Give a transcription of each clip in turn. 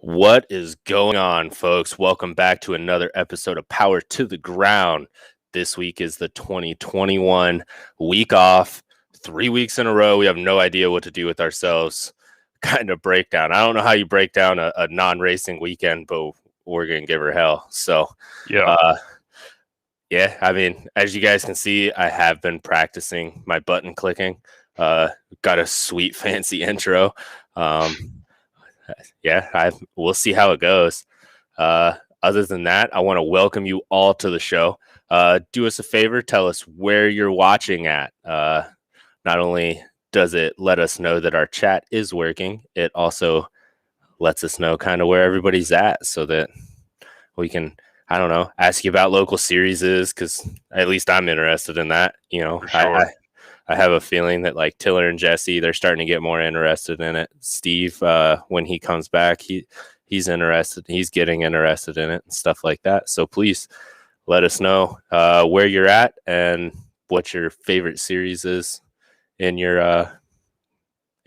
What is going on, folks? Welcome back to another episode of Power to the Ground. This week is the 2021 week off. 3 weeks in a row. We have no idea what to do with ourselves. Kind of breakdown. I don't know how you break down a non-racing weekend, but we're going to give her hell. So, yeah, I mean, as you guys can see, I have been practicing my button clicking. Got a sweet, fancy intro. We'll see how it goes. Other than that, I want to welcome you all to the show. Do us a favor, tell us where you're watching at. Not only does it let us know that our chat is working, it also lets us know kind of where everybody's at so that we can, I don't know, ask you about local series, because at least I'm interested in that. You know, sure. I have a feeling that like Tiller and Jesse, they're starting to get more interested in it. Steve, when he comes back, he's interested. He's getting interested in it and stuff like that. So please let us know where you're at and what your favorite series is in your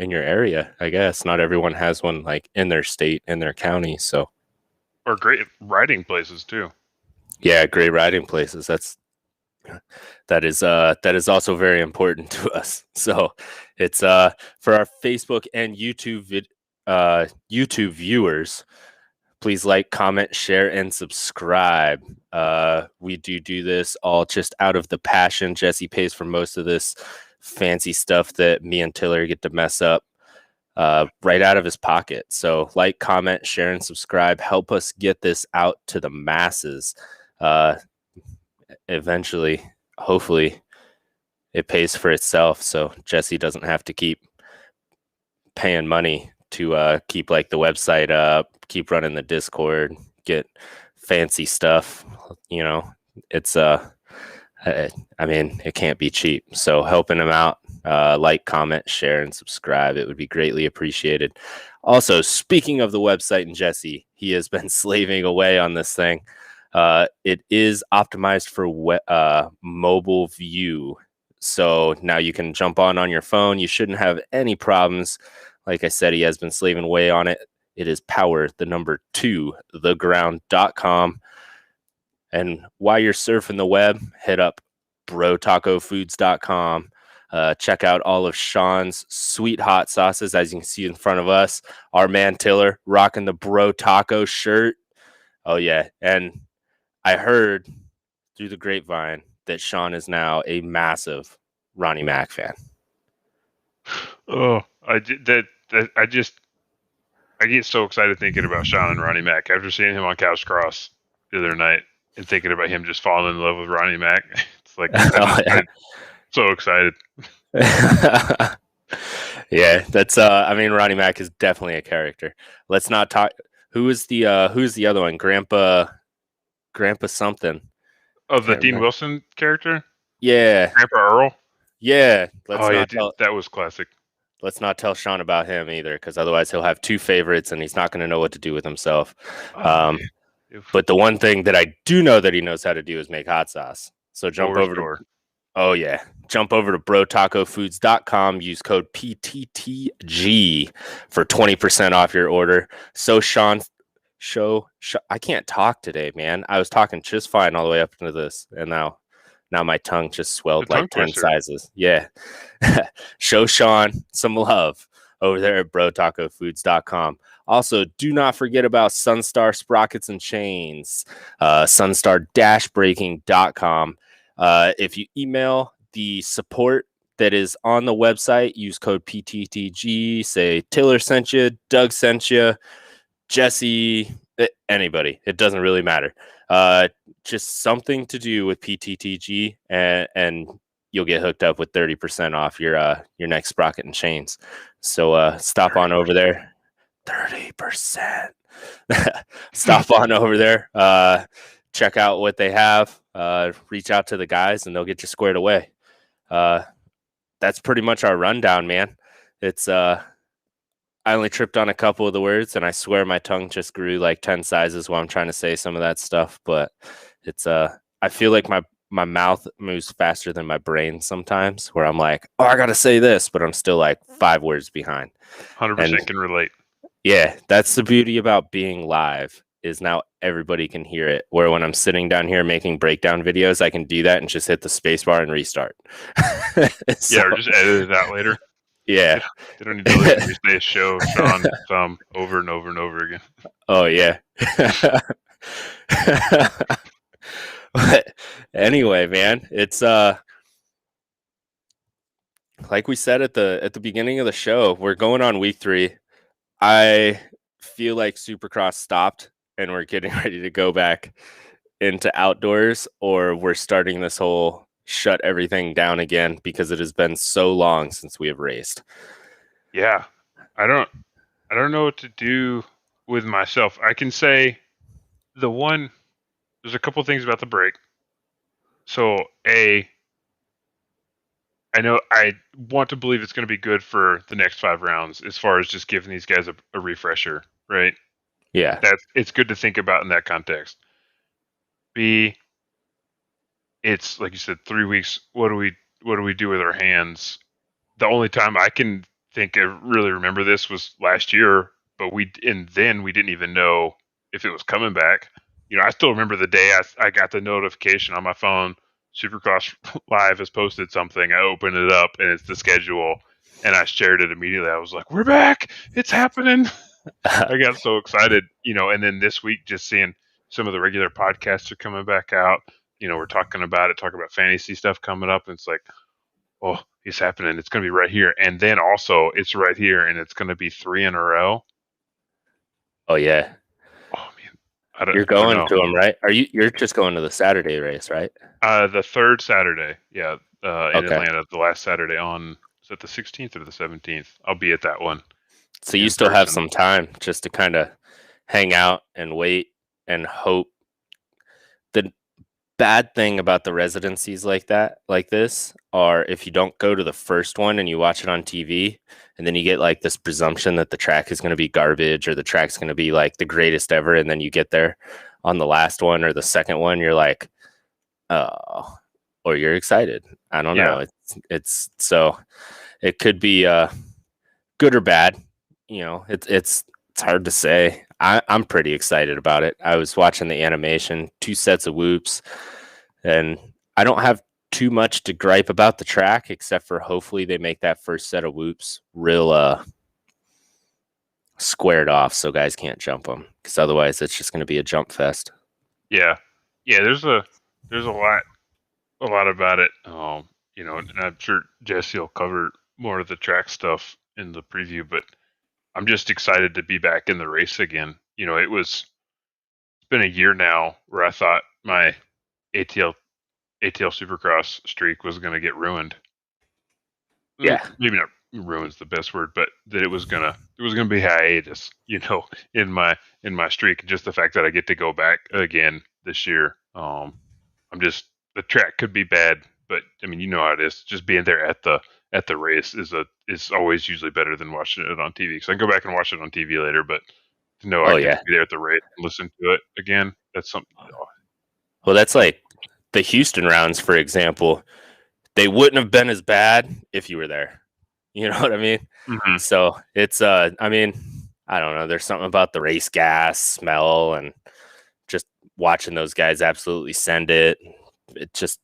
area. I guess not everyone has one like in their state, in their county. So, or great riding places too. Yeah, great riding places. That is also very important to us. So it's for our Facebook and YouTube viewers, please like, comment, share, and subscribe. We do this all just out of the passion. Jesse pays for most of this fancy stuff that me and Tiller get to mess up right out of his pocket. So like, comment, share, and subscribe. Help us get this out to the masses. Eventually, hopefully it pays for itself, so Jesse doesn't have to keep paying money to keep like the website up, keep running the Discord, get fancy stuff. You know, it's I mean, it can't be cheap. So helping him out, like, comment, share, and subscribe, it would be greatly appreciated. Also, speaking of the website and Jesse, he has been slaving away on this thing. It is optimized for mobile view. So now you can jump on your phone. You shouldn't have any problems. Like I said, he has been slaving away on it. It is power2theground.com. And while you're surfing the web, hit up brotacofoods.com. Check out all of Sean's sweet hot sauces. As you can see in front of us, our man Tiller rocking the Bro Taco shirt. Oh, yeah. And I heard through the grapevine that Sean is now a massive Ronnie Mac fan. Oh, I get so excited thinking about Sean and Ronnie Mac after seeing him on Couch Cross the other night and thinking about him just falling in love with Ronnie Mac. It's like I'm so excited. Yeah, that's I mean, Ronnie Mac is definitely a character. Let's not talk. Who's the other one? Grandpa something. Oh, the Dean Wilson character? Yeah. Grandpa Earl? Yeah. That was classic. Let's not tell Sean about him either, because otherwise he'll have two favorites and he's not going to know what to do with himself. But the one thing that I do know that he knows how to do is make hot sauce. So jump over to brotacofoods.com. Use code PTTG for 20% off your order. So Sean, I can't talk today, man. I was talking just fine all the way up into this, and now my tongue just swelled like 10 sizes. Yeah. Show Sean some love over there at brotacofoods.com. Also, do not forget about SUNSTAR Sprockets and Chains, sunstar-breaking.com. If you email the support that is on the website, use code PTTG, say Tiller sent you, Doug sent you, Jesse, anybody. It doesn't really matter. Just something to do with PTTG, and you'll get hooked up with 30% off your next Sprocket and Chains. So stop on over there. 30%. Stop on over there. Check out what they have. Reach out to the guys, and they'll get you squared away. That's pretty much our rundown, man. It's I only tripped on a couple of the words, and I swear my tongue just grew like 10 sizes while I'm trying to say some of that stuff. But it's I feel like my mouth moves faster than my brain sometimes, where I'm like, oh, I gotta say this, but I'm still like 5 words behind. 100% can relate. Yeah, that's the beauty about being live, is now everybody can hear it. Where when I'm sitting down here making breakdown videos, I can do that and just hit the space bar and restart. So, Yeah, or just edit it out later. yeah. They don't need to listen to me say show Sean thumb over and over and over again. Oh yeah. But anyway, man, it's like we said at the beginning of the show, we're going on week 3. I feel like Supercross stopped and we're getting ready to go back into outdoors, or we're starting this whole shut everything down again because it has been so long since we have raced. Yeah. I don't know what to do with myself. I can say there's a couple things about the break. So I know I want to believe it's going to be good for the next 5 rounds as far as just giving these guys a refresher, right? Yeah. It's good to think about in that context. B, it's like you said, 3 weeks. What do we do with our hands? The only time I can think I really remember this was last year, but then we didn't even know if it was coming back. I still remember the day I got the notification on my phone. Supercross Live has posted something. I opened it up and it's the schedule, and I shared it immediately. I was like, "We're back! It's happening!" I got so excited, And then this week, just seeing some of the regular podcasts are coming back out. We're talking about fantasy stuff coming up, and it's like, oh, it's happening. It's going to be right here. And then also it's right here, and it's going to be 3 in a row. Oh yeah. Oh man, You're I don't going know. to them, right? You're just going to the Saturday race, right? The third Saturday, yeah, in Okay. Atlanta, the last Saturday is that the 16th or the 17th? I'll be at that one. So you In still have person. some time just to kind of hang out and wait and hope. The bad thing about the residencies like this, are if you don't go to the first one and you watch it on TV, and then you get like this presumption that the track is going to be garbage or the track's going to be like the greatest ever, and then you get there on the last one or the second one, you're like, oh, or you're excited. I don't know. It's so it could be good or bad. It's hard to say. I'm pretty excited about it. I was watching the animation, 2 sets of whoops, and I don't have too much to gripe about the track, except for hopefully they make that first set of whoops real squared off so guys can't jump them, because otherwise it's just going to be a jump fest. Yeah. There's a lot about it. And I'm sure Jesse will cover more of the track stuff in the preview, but I'm just excited to be back in the race again. It's been a year now where I thought my ATL Supercross streak was going to get ruined. Yeah. Maybe not ruin's the best word, but that it was gonna be hiatus, in my streak. Just the fact that I get to go back again this year. The track could be bad, but I mean, you know how it is. Just being there at the race is always usually better than watching it on TV. Because I can go back and watch it on TV later, but to know I Oh get yeah. to be there at the race and listen to it again, that's something. Well, that's like the Houston rounds, for example. They wouldn't have been as bad if you were there. You know what I mean? Mm-hmm. So it's I mean, I don't know. There's something about the race gas smell and just watching those guys absolutely send it. It just,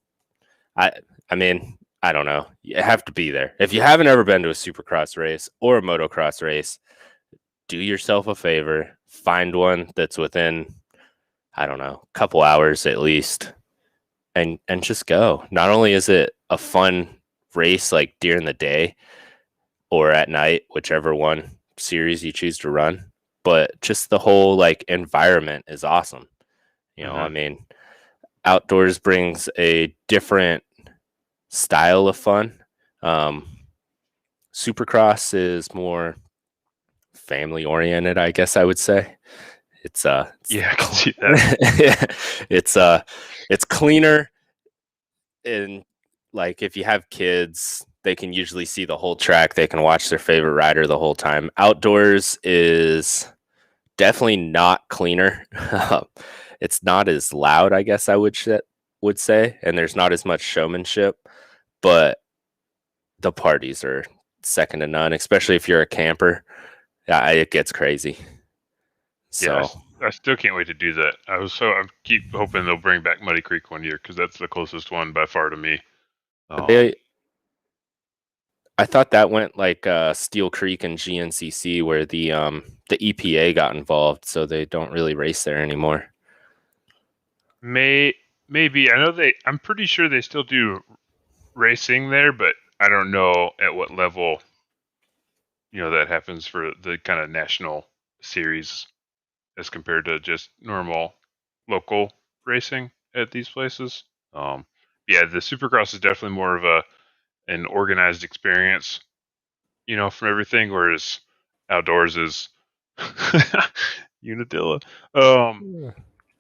I mean, I don't know. You have to be there. If you haven't ever been to a Supercross race or a motocross race, do yourself a favor. Find one that's within, I don't know, a couple hours at least, and just go. Not only is it a fun race like during the day or at night, whichever one series you choose to run, but just the whole like environment is awesome. I mean, outdoors brings a different style of fun. Supercross is more family oriented, I guess I would say. It's I can see that. It's cleaner, and like if you have kids, they can usually see the whole track. They can watch their favorite rider the whole time. Outdoors is definitely not cleaner. It's not as loud, I guess I would say, and there's not as much showmanship, but the parties are second to none, especially if you're a camper Yeah, it gets crazy. Yeah, So I still can't wait to do that. I keep hoping they'll bring back Muddy Creek one year because that's the closest one by far to me. they, I thought that went like Steel Creek and GNCC, where the EPA got involved, so they don't really race there anymore. Maybe I know they. I'm pretty sure they still do racing there, but I don't know at what level that happens for the kind of national series as compared to just normal local racing at these places. Yeah, the Supercross is definitely more of an organized experience, from everything, whereas outdoors is Unadilla.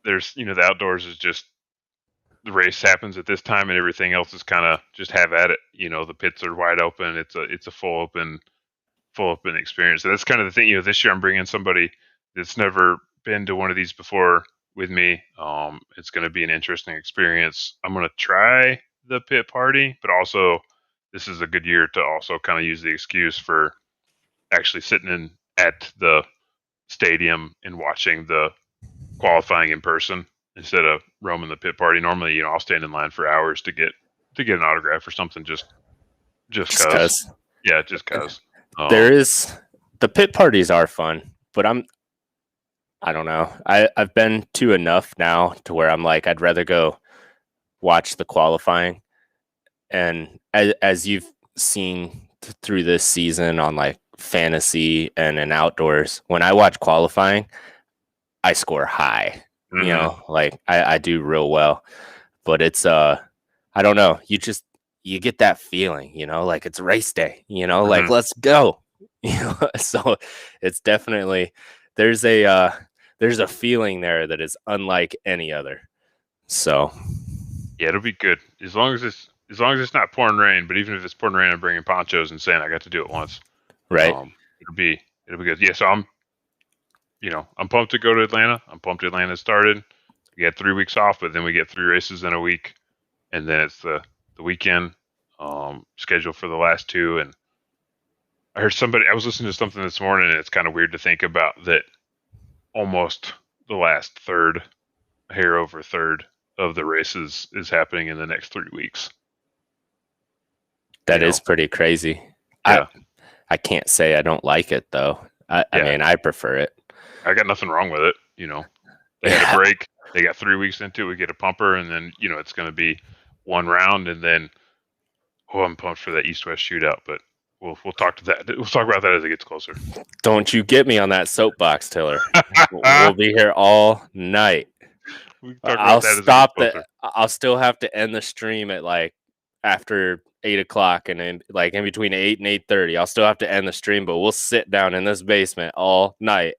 There's the outdoors is just the race happens at this time and everything else is kind of just have at it. The pits are wide open. It's a full open experience. So that's kind of the thing. This year I'm bringing somebody that's never been to one of these before with me. It's going to be an interesting experience. I'm going to try the pit party, but also this is a good year to also kind of use the excuse for actually sitting in at the stadium and watching the qualifying in person instead of roaming the pit party. Normally, I'll stand in line for hours to get an autograph or something just Just cause. because Yeah, just cause. there is the pit parties are fun, but I don't know. I've been to enough now to where I'm like I'd rather go watch the qualifying. And as you've seen through this season on like fantasy and in outdoors, when I watch qualifying, I score high. Like I do real well. But it's I don't know. You get that feeling, like it's race day, like let's go. So it's definitely there's a feeling there that is unlike any other. So Yeah, it'll be good as long as it's not pouring rain. But even if it's pouring rain, I'm bringing ponchos and saying I got to do it once. right. It'll be good. Yeah, so I'm pumped to go to Atlanta. I'm pumped Atlanta started. We get 3 weeks off, but then we get 3 races in a week, and then it's the weekend scheduled for the last 2. And I was listening to something this morning, and it's kind of weird to think about that almost the last third, hair over third of the races is happening in the next 3 weeks. That is pretty crazy. Yeah. I can't say I don't like it though. I mean, I prefer it. I got nothing wrong with it. They had a break. They got 3 weeks into it. We get a pumper, and then it's going to be one round, and then I'm pumped for that East-West shootout. But we'll talk to that. We'll talk about that as it gets closer. Don't you get me on that soapbox, Tiller. We'll be here all night. I'll still have to end the stream at like after 8 o'clock, and then like in between 8 and 8:30. I'll still have to end the stream, but we'll sit down in this basement all night,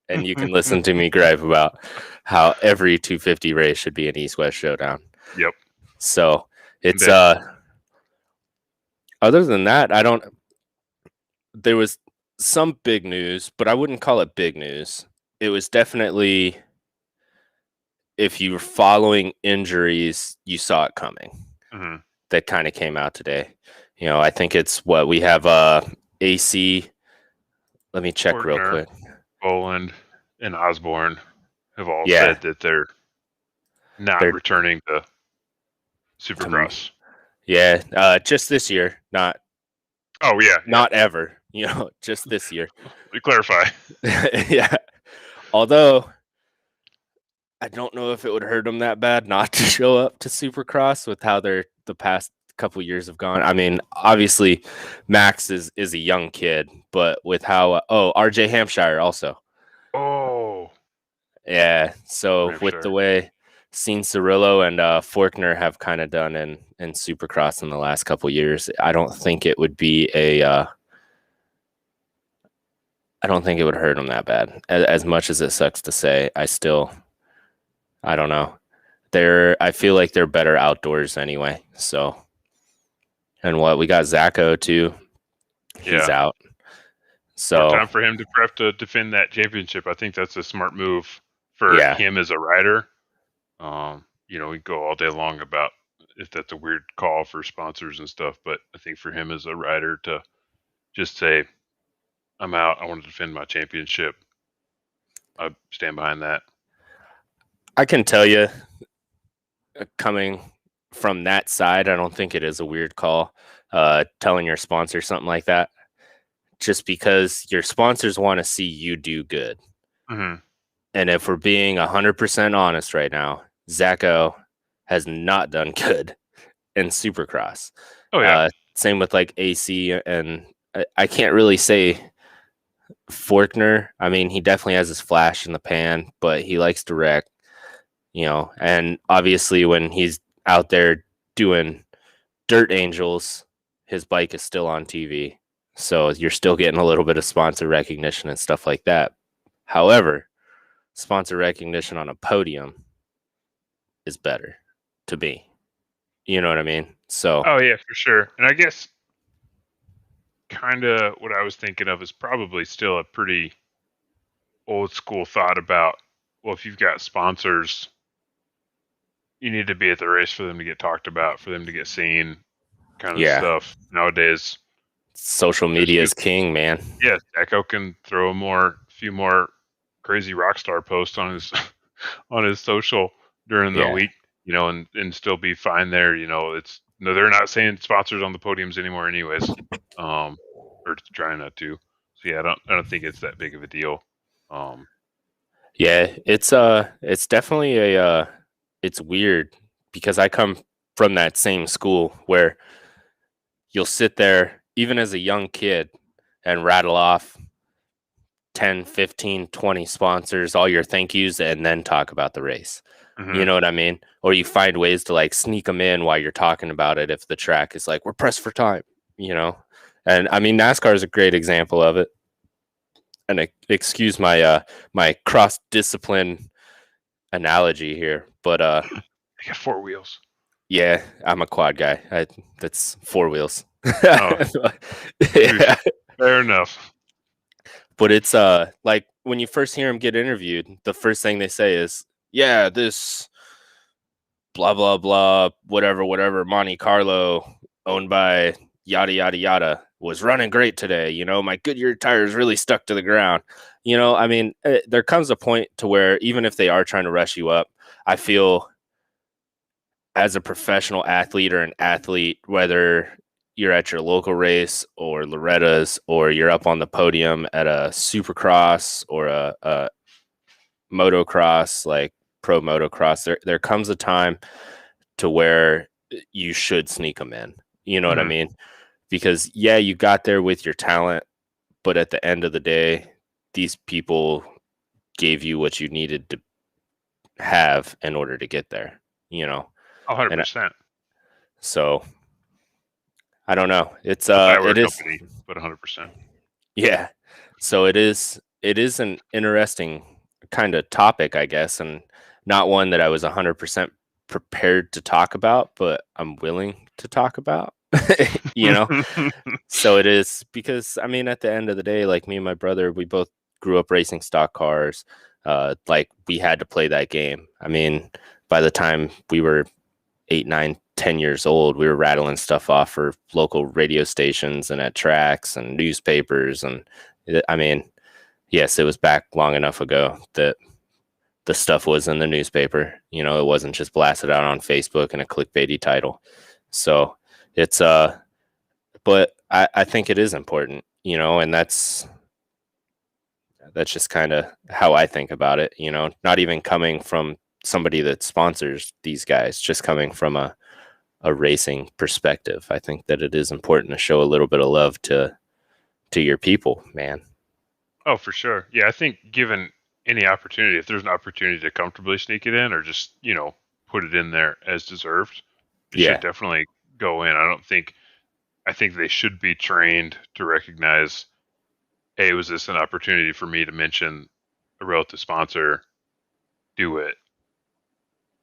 and you can listen to me gripe about how every 250 race should be an East-West showdown. Yep. So it's other than that, there was some big news, but I wouldn't call it big news. It was definitely, if you were following injuries, you saw it coming. That kind of came out today. I think it's what we have AC. Let me check Fortner, real quick. Boland and Osborne have all said that they're not returning to Supercross. Just this year, not. Oh yeah, not ever. Just this year. We clarify. Yeah. Although I don't know if it would hurt them that bad not to show up to Supercross with how the past couple years have gone. I mean, obviously Max is a young kid, but with how RJ Hampshire also. Oh. Yeah. So with the way Cianciarulo and Forkner have kind of done in Supercross in the last couple years, I don't think it would be I don't think it would hurt them that bad. As much as it sucks to say, I don't know. I feel like they're better outdoors anyway. So, and we got Zacho too. He's out. So more time for him to prep to defend that championship. I think that's a smart move for him as a rider. We go all day long about if that's a weird call for sponsors and stuff, but I think for him as a rider to just say, I'm out. I want to defend my championship. I stand behind that. I can tell you, coming from that side, I don't think it is a weird call, telling your sponsor something like that, just because your sponsors want to see you do good. Mm-hmm. And if we're being 100% honest right now, Zacho has not done good in Supercross. Oh yeah. Same with like AC, and I can't really say Forkner. I mean, he definitely has his flash in the pan, but he likes to wreck, and obviously when he's out there doing Dirt Angels, his bike is still on TV. So you're still getting a little bit of sponsor recognition and stuff like that. However, sponsor recognition on a podium is better to me. You know what I mean? So, Oh yeah, for sure. And I guess kind of what I was thinking of is probably still a pretty old school thought about, well, if you've got sponsors, you need to be at the race for them to get talked about, for them to get seen, kind of yeah, stuff. Nowadays, social media is king, man. yeah, Echo can throw a few more crazy rock star posts on his on his social during the Yeah. week, and still be fine there. It's no, they're not saying sponsors on the podiums anymore, anyways, or trying not to. So yeah, I don't think it's that big of a deal. Yeah, it's definitely it's weird because I come from that same school where you'll sit there even as a young kid and rattle off 10, 15, 20 sponsors, all your thank yous, and then talk about the race. You Mhm. know what I mean? Or you find ways to like sneak them in while you're talking about it if the track is like, we're pressed for time, you know? And I mean, NASCAR is a great example of it. And excuse my cross discipline analogy here, but They got four wheels. yeah, I'm a quad guy. That's four wheels. Oh, Yeah. fair enough. But it's like when you first hear them get interviewed, the first thing they say is, "Yeah, this blah blah blah whatever Monte Carlo owned by yada yada yada was running great today. My Goodyear tires really stuck to the ground." I mean, there comes a point to where even if they are trying to rush you up, I feel as a professional athlete or an athlete, whether you're at your local race or Loretta's, or you're up on the podium at a Supercross or a motocross, like pro motocross, there comes a time to where you should sneak them in. You know what I Mhm. mean? Because yeah, you got there with your talent, but at the end of the day, these people gave you what you needed to have in order to get there. And 100%. so I don't know. If I were It a is, company, but 100%. yeah. So it is an interesting kind of topic, I guess, and not one that I was 100% prepared to talk about, but I'm willing to talk about. you know So it is because, I mean, at the end of the day, like me and my brother, we both grew up racing stock cars. Like we had to play that game. I mean, by the time we were 8, 9, 10 years old, we were rattling stuff off for local radio stations and at tracks and newspapers. And I mean, yes, it was back long enough ago that the stuff was in the newspaper. It wasn't just blasted out on Facebook and a clickbaity title. So it's but I think it is important, and that's just kind of how I think about it. Not even coming from somebody that sponsors these guys, just coming from a racing perspective. I think that it is important to show a little bit of love to your people, man. Oh, for sure. Yeah, I think given any opportunity, if there's an opportunity to comfortably sneak it in or just, put it in there as deserved, it should Yeah, definitely go in. I think they should be trained to recognize, hey, was this an opportunity for me to mention a relative sponsor? Do it,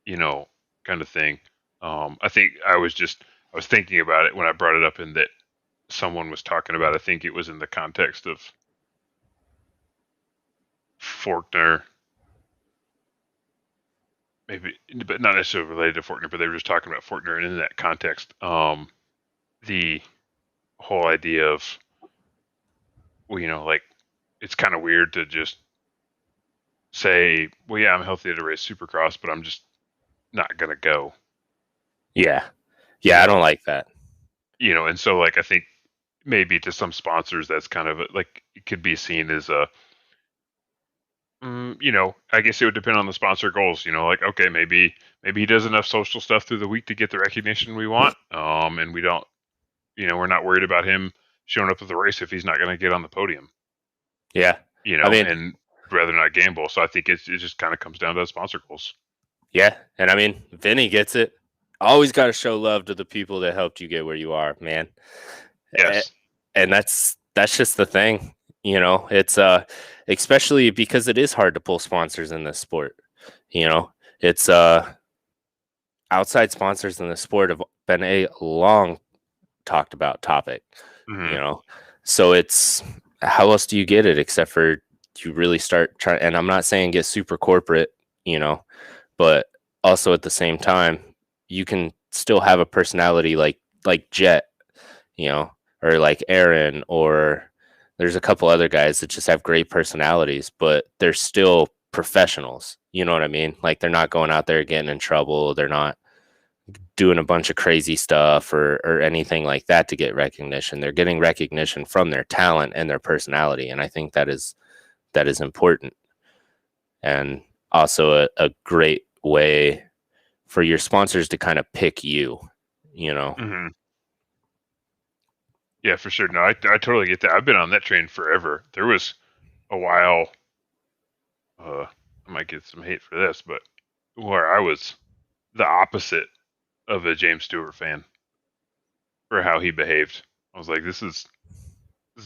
you know, kind of thing. I think I was thinking about it when I brought it up in that someone was talking about. I think it was in the context of Forkner, maybe, but not necessarily related to Forkner. But they were just talking about Forkner, and in that context, the whole idea of, well, like it's kind of weird to just say, well, yeah, I'm healthy to race Supercross, but I'm just not gonna go. Yeah. You Yeah, I know, don't like that. and so like I think maybe to some sponsors that's kind of like it could be seen as a I guess it would depend on the sponsor goals. Like okay, maybe he does enough social stuff through the week to get the recognition we want. And we don't, we're not worried about him showing up at the race if he's not going to get on the podium. Yeah. I mean, And rather not gamble. So I think it just kind of comes down to the sponsor goals. yeah, and I mean, Vinny gets it. Always got to show love to the people that helped you get where you are, man. Eh, Yes. And that's just the thing, It's especially because it is hard to pull sponsors in this sport. You know, it's outside sponsors in the sport have been a long talked about topic, you Hmm. know. So it's how else do you get it except for you really start trying, and I'm not saying get super corporate, you know, but also at the same time you can still have a personality like Jet, you know, or like Aaron, or there's a couple other guys that just have great personalities, but they're still professionals. You know what I mean? Like they're not going out there getting in trouble. They're not doing a bunch of crazy stuff or anything like that to get recognition. They're getting recognition from their talent and their personality. And I think that is important. And also a great way for your sponsors to kind of pick you. Hmm. Yeah, for sure. No, I totally get that. I've been on that train forever. There was a while, I might get some hate for this, but where I was the opposite of a James Stewart fan for how he behaved. I was like, this is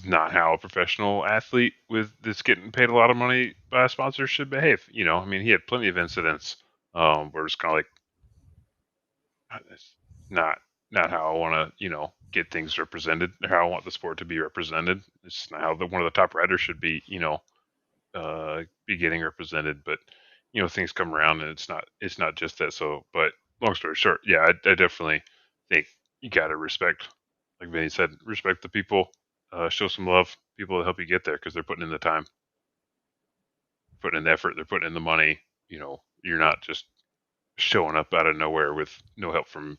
not how a professional athlete with that's getting paid a lot of money by a sponsor should behave. I mean, he had plenty of incidents where it's kind of like, it's not not how I want to, get things represented, or how I want the sport to be represented. It's not how one of the top riders should be, be getting represented. But things come around, and it's not just that. So, but long story short, yeah, I definitely think you got to respect, like Vinny said, respect the people, show some love, people that help you get there because they're putting in the time, putting in the effort, they're putting in the money. You're not just showing up out of nowhere with no help from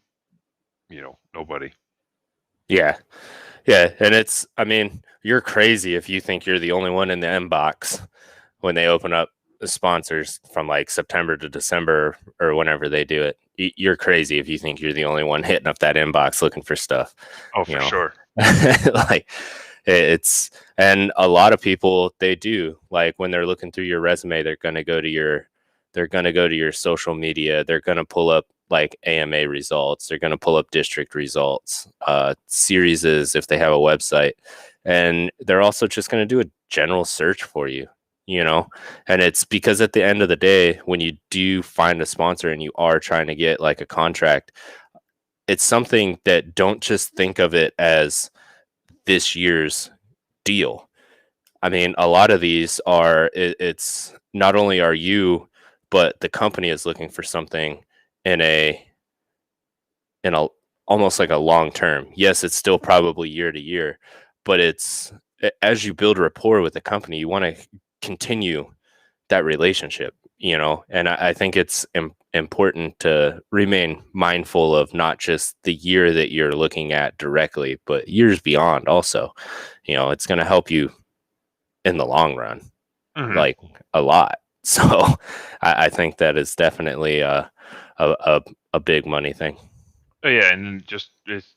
nobody. Yeah. Yeah. And I mean, you're crazy if you think you're the only one in the inbox when they open up the sponsors from like September to December or whenever they do it. You're crazy if you think you're the only one hitting up that inbox looking for stuff, Oh, you for know. sure. Like it's and a lot of people they do, like when they're looking through your resume, they're going to go to your social media, they're going to pull up like AMA results, they're going to pull up district results, series if they have a website, and they're also just going to do a general search for you. And it's because at the end of the day, when you do find a sponsor and you are trying to get like a contract, it's something that don't just think of it as this year's deal. I mean, a lot of these it's not only are you, but the company is looking for something in a almost like a long term. Yes, it's still probably year to year, but it's as you build rapport with the company, you want to continue that relationship. And I think it's important to remain mindful of not just the year that you're looking at directly, but years beyond also. It's going to help you in the long run, Hmm. like a lot. So I think that is definitely a, a big money thing. Oh, yeah, and then just it's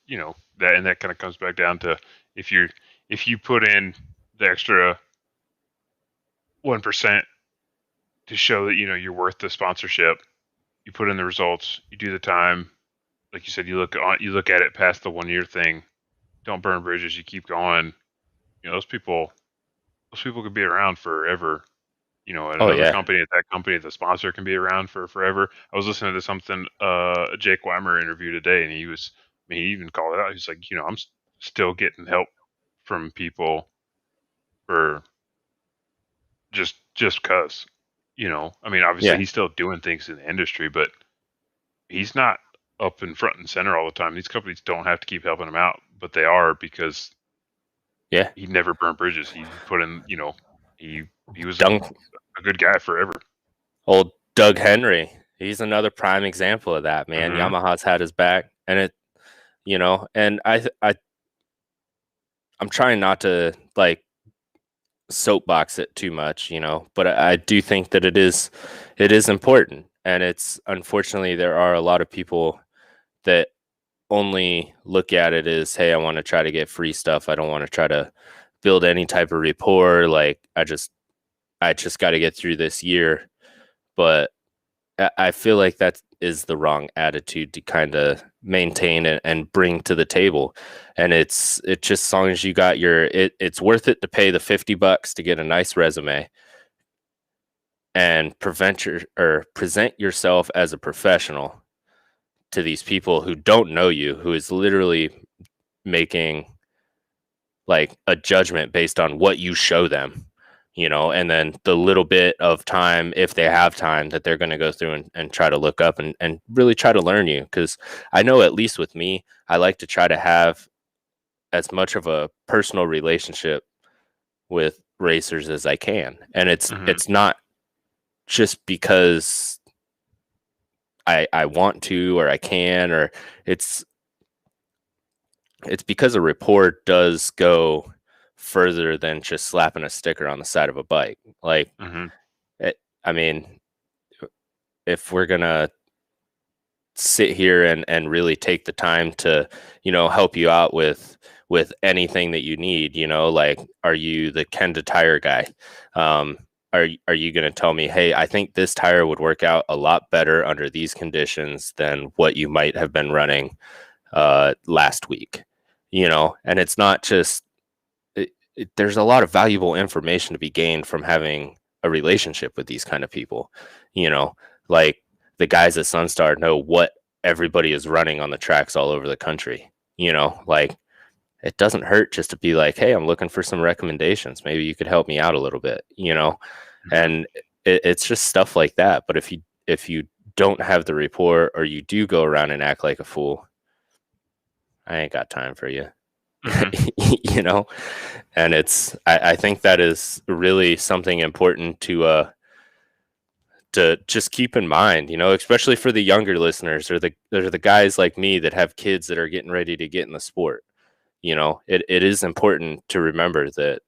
that, and that kind of comes back down to if you if you put in the extra 1% to show that you're worth the sponsorship, you put in the results, you do the time, like you said, you look at it past the 1 year thing. Don't burn bridges. You keep going. Those people could be around forever. At Oh another yeah. company, at that company, the sponsor can be around for forever. I was listening to something, a Jake Weimer interview today, and he even called it out. He's like, I'm still getting help from people for just cause, I mean, obviously Yeah. he's still doing things in the industry, but he's not up in front and center all the time. These companies don't have to keep helping him out, but they are because Yeah. he never burned bridges. He put in, He was Dunk, a good guy forever. old Doug Henry. He's another prime example of that, man. Mm-hmm. Yamaha's had his back, and it, and I'm trying not to like soapbox it too much, but I do think that it is important, and it's unfortunately there are a lot of people that only look at it as, hey, I want to try to get free stuff. I don't want to try to build any type of rapport. Like I just got to get through this year. But I feel like that is the wrong attitude to kind of maintain and bring to the table. And it's just as long as you got it's worth it to pay the $50 to get a nice resume and present yourself as a professional to these people who don't know you, who is literally making like a judgment based on what you show them, and then the little bit of time, if they have time, that they're going to go through and try to look up and really try to learn you. Because I know, at least with me, I like to try to have as much of a personal relationship with racers as I can. And it's not just because I want to, or I can, or it's because a rapport does go further than just slapping a sticker on the side of a bike. Like, I mean, if we're gonna sit here and really take the time to, help you out with anything that you need, like, are you the Kenda tire guy? Are you going to tell me, hey, I think this tire would work out a lot better under these conditions than what you might have been running last week? And it's not just there's a lot of valuable information to be gained from having a relationship with these kind of people. Like the guys at SUNSTAR know what everybody is running on the tracks all over the country. Like it doesn't hurt just to be like, hey, I'm looking for some recommendations. Maybe you could help me out a little bit. And it's just stuff like that. But if you don't have the rapport, or you do go around and act like a fool, I ain't got time for you. And I think that is really something important to just keep in mind, especially for the younger listeners, or the guys like me that have kids that are getting ready to get in the sport. It is important to remember that,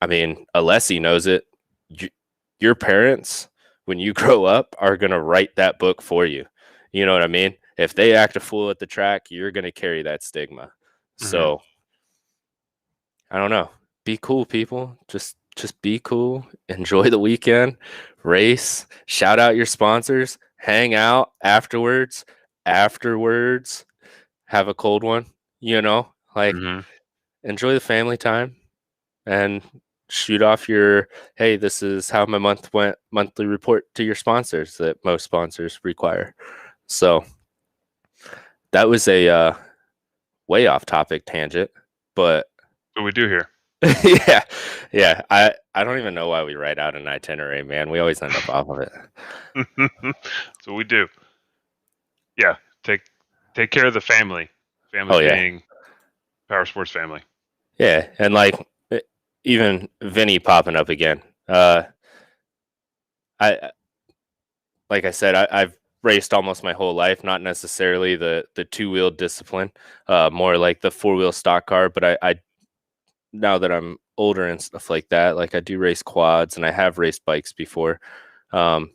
I mean, Alessi knows it. Your parents, when you grow up, are going to write that book for you. You know what I mean? If they act a fool at the track, you're going to carry that stigma. So I don't know. Be cool, people. Just be cool. Enjoy the weekend. Race. Shout out your sponsors. Hang out afterwards. Have a cold one. Like enjoy the family time and shoot off your, hey, this is how my month went, monthly report to your sponsors that most sponsors require. So that was a way off topic tangent, but what we do here. yeah. I don't even know why we write out an itinerary, man. We always end up off of it. So we do. Yeah, take care of the family. Family being Power Sports family. Yeah, and like even Vinny popping up again. I like I said, I've raced almost my whole life, not necessarily the two-wheel discipline, more like the four-wheel stock car. But I now that I'm older and stuff like that, like I do race quads, and I have raced bikes before. And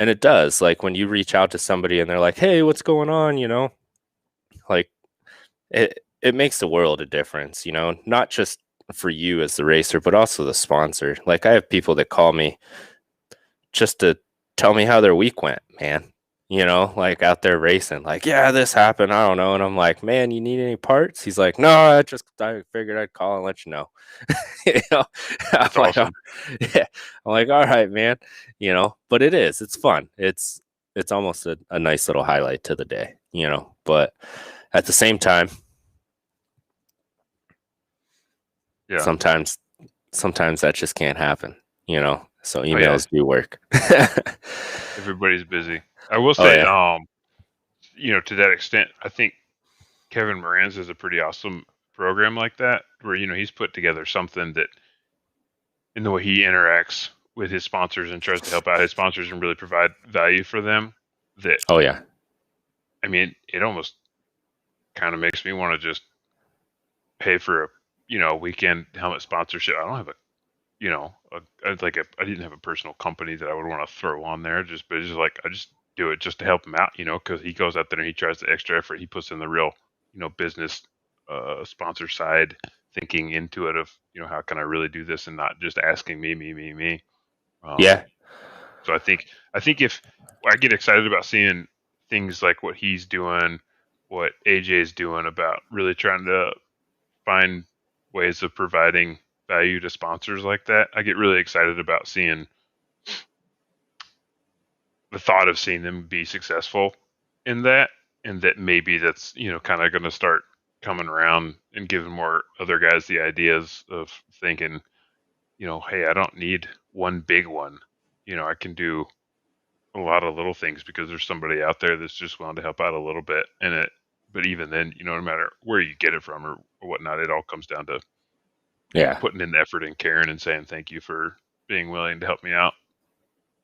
it does, like when you reach out to somebody and they're like, hey, what's going on? Like it makes the world a difference, not just for you as the racer, but also the sponsor. Like I have people that call me just to tell me how their week went, man. Like out there racing, like, yeah, this happened, I don't know. And I'm like, man, you need any parts? He's like, no, I figured I'd call and let you know. That's awesome. Yeah, I'm like, all right, man. But it's fun. It's almost a nice little highlight to the day, but at the same time, sometimes that just can't happen, so emails do work. Everybody's busy. I will say, to that extent, I think Kevin Moran's is a pretty awesome program like that, where he's put together something that in the way he interacts with his sponsors and tries to help out his sponsors and really provide value for them. That, Oh yeah. I mean, it almost kind of makes me want to just pay for a weekend helmet sponsorship. I don't have I didn't have a personal company that I would want to throw on there. But it's just like I just do it just to help him out, because he goes out there and he tries the extra effort. He puts in the real, business, sponsor side thinking into it of, how can I really do this and not just asking me. Yeah. So I think if I get excited about seeing things like what he's doing, what AJ's doing about really trying to find ways of providing value to sponsors like that, I get really excited about seeing the thought of seeing them be successful in that, and that maybe that's, kind of going to start coming around and giving more other guys the ideas of thinking, hey, I don't need one big one. I can do a lot of little things because there's somebody out there that's just willing to help out a little bit. But even then, no matter where you get it from or whatnot, it all comes down to putting in the effort and caring and saying thank you for being willing to help me out.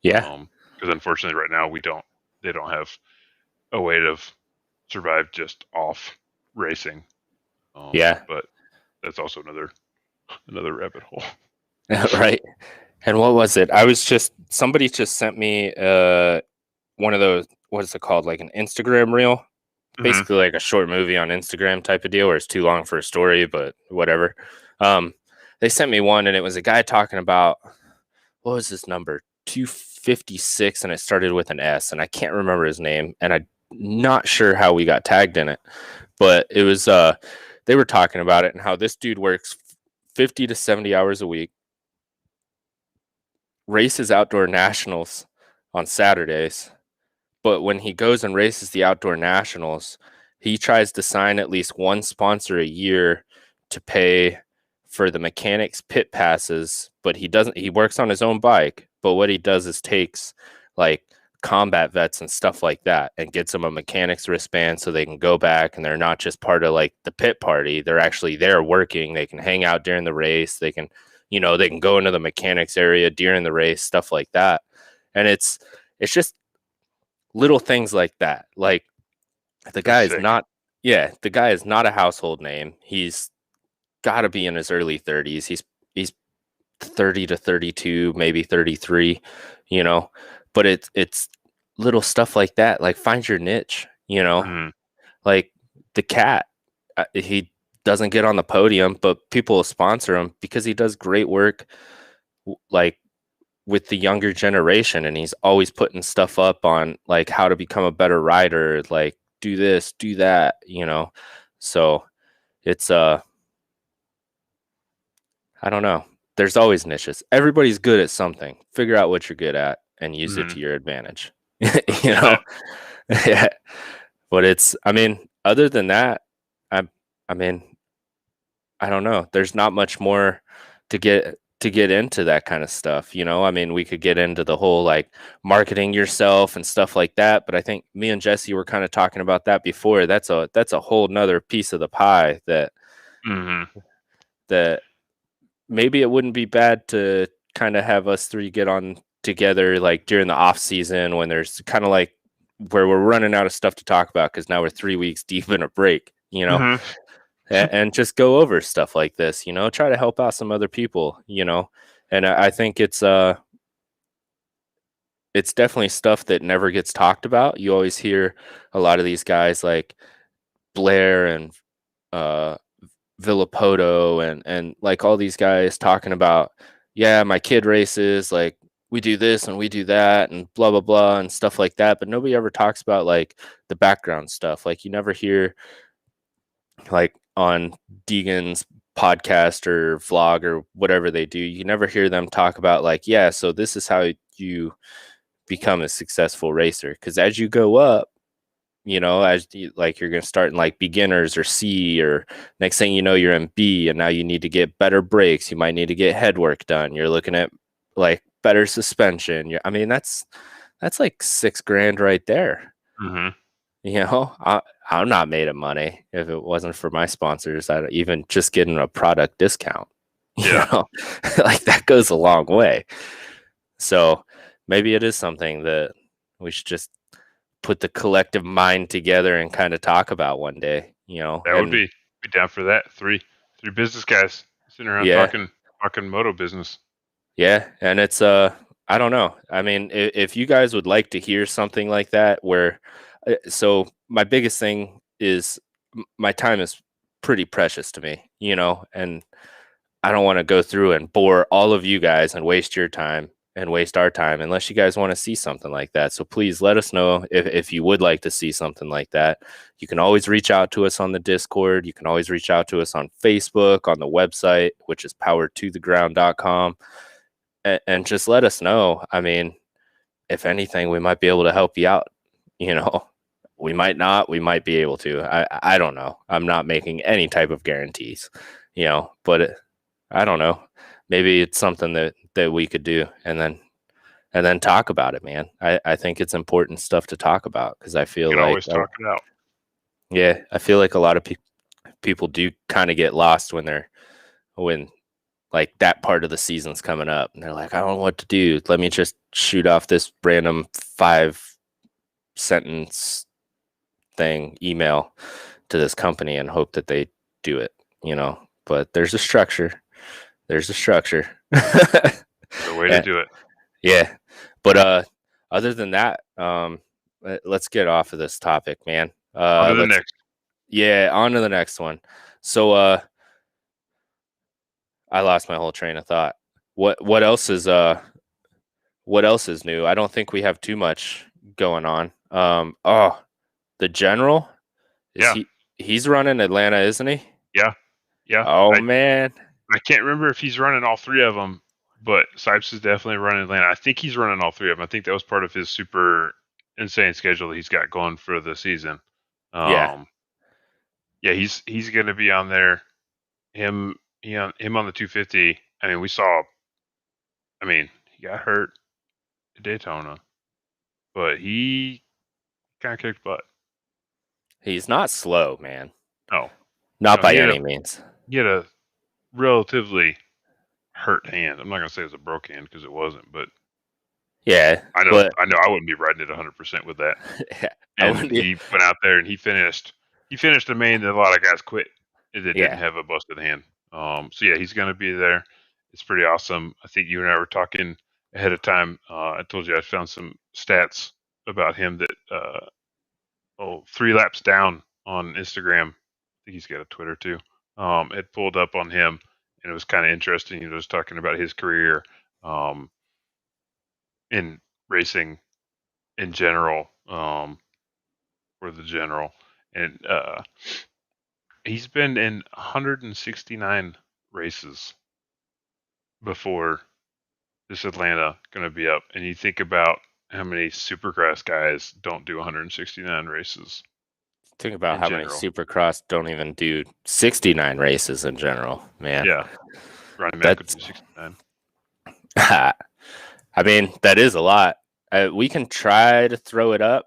Yeah. Because unfortunately, right now they don't have a way to survive just off racing. But that's also another rabbit hole. Right. And what was it? Somebody just sent me one of those, what is it called? Like an Instagram reel, basically like a short movie on Instagram type of deal where it's too long for a story, but whatever. They sent me one and it was a guy talking about, what was his number? 256, and it started with an S, and I can't remember his name, and I'm not sure how we got tagged in it, but it was they were talking about it and how this dude works 50 to 70 hours a week, races outdoor nationals on Saturdays, but when he goes and races the outdoor nationals, he tries to sign at least one sponsor a year to pay for the mechanics pit passes, but he works on his own bike, but what he does is takes like combat vets and stuff like that and gets them a mechanics wristband so they can go back and they're not just part of like the pit party, they're actually there working. They can hang out during the race, they can go into the mechanics area during the race, stuff like that. And it's just little things like that. Like the guy is not a household name. He's got to be in his early 30s. He's 30 to 32, maybe 33, but it's little stuff like that. Like find your niche, like the cat, he doesn't get on the podium, but people will sponsor him because he does great work, like with the younger generation. And he's always putting stuff up on like how to become a better rider, like do this, do that, so it's, I don't know. There's always niches. Everybody's good at something. Figure out what you're good at and use it to your advantage. Yeah. But other than that, I don't know. There's not much more to get into that kind of stuff. We could get into the whole like marketing yourself and stuff like that. But I think me and Jesse were kind of talking about that before. That's a whole nother piece of the pie that maybe it wouldn't be bad to kind of have us three get on together like during the off season when there's kind of like where we're running out of stuff to talk about because now we're 3 weeks deep in a break, and just go over stuff like this, try to help out some other people, and I think it's definitely stuff that never gets talked about. You always hear a lot of these guys like Blair and Villapoto and like all these guys talking about, my kid races, like we do this and we do that and blah, blah, blah and stuff like that. But nobody ever talks about like the background stuff. Like you never hear like on Deegan's podcast or vlog or whatever they do, you never hear them talk about like, so this is how you become a successful racer. Because as you go up, as like you're going to start in like beginners or C, or next thing you know, you're in B, and now you need to get better brakes. You might need to get head work done. You're looking at like better suspension. That's like $6,000 right there. I'm not made of money. If it wasn't for my sponsors, I'd even just getting a product discount. You Yeah. know, like that goes a long way. So maybe it is something that we should just put the collective mind together and kind of talk about one day, That would and be down for that. Three business guys sitting around yeah, talking moto business. yeah. And it's, I don't know. I mean, if you guys would like to hear something like that, where, so my biggest thing is my time is pretty precious to me, and I don't want to go through and bore all of you guys and waste your time and waste our time unless you guys want to see something like that. So please let us know if you would like to see something like that. You can always reach out to us on the Discord. You can always reach out to us on Facebook, on the website, which is powertotheground.com, and just let us know. I mean, if anything, we might be able to help you out. You know, we might not, we might be able to. I don't know. I'm not making any type of guarantees, but I don't know. Maybe it's something that we could do, and then talk about it, man. I think it's important stuff to talk about because I You feel can like, always talk it out. yeah, I feel like a lot of people do kind of get lost when like that part of the season's coming up, and they're like, I don't know what to do. Let me just shoot off this random 5 sentence thing email to this company and hope that they do it. But there's a structure. There's a structure. The way to And- do it. yeah. But other than that, let's get off of this topic, man. On to the Let's next. Yeah, on to the next one. So I lost my whole train of thought. What else is new? I don't think we have too much going on. The general, is Yeah. he's running Atlanta, isn't he? Yeah. Yeah. Oh man. I can't remember if he's running all three of them, but Sipes is definitely running Atlanta. I think he's running all three of them. I think that was part of his super insane schedule that he's got going for the season. Yeah. Yeah, he's going to be on there. Him on the 250. I mean, we saw. I mean, he got hurt at Daytona, but he kind of kicked butt. He's not slow, man. No, Not no, by any means. he had a relatively hurt hand. I'm not going to say it was a broke hand because it wasn't, but Yeah, I know but I wouldn't be riding it 100% with that. I And wouldn't. he went out there and he finished a main that a lot of guys quit that didn't Yeah. have a busted hand. So yeah, he's going to be there. It's pretty awesome. I think you and I were talking ahead of time. I told you I found some stats about him that 3 laps down on Instagram. I think he's got a Twitter too. It pulled up on him, and it was kind of interesting. He was talking about his career in racing in general, for the general, and he's been in 169 races before this Atlanta going to be up. And you think about how many Supercross guys don't do 169 races Think about in how many general. Supercross don't even do 69 races in general, man. Yeah, Ronnie Mack would That's do 69. I mean, that is a lot. We can try to throw it up.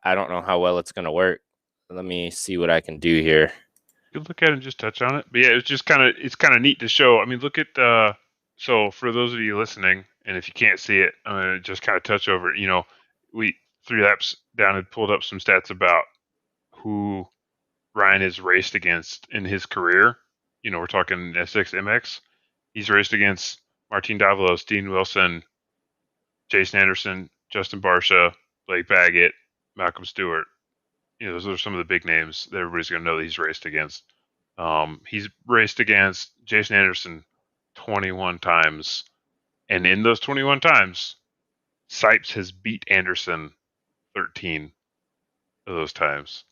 I don't know how well it's going to work. Let me see what I can do here. You could look at it and just touch on it. But yeah, it's kind of neat to show. I mean, look at so for those of you listening, and if you can't see it, I'm gonna just kind of touch over it. We 3 laps down had pulled up some stats about who Ryan has raced against in his career. We're talking SX MX. He's raced against Martin Davalos, Dean Wilson, Jason Anderson, Justin Barsha, Blake Baggett, Malcolm Stewart. Those are some of the big names that everybody's going to know that he's raced against. He's raced against Jason Anderson 21 times, and in those 21 times, Sipes has beat Anderson 13 of those times.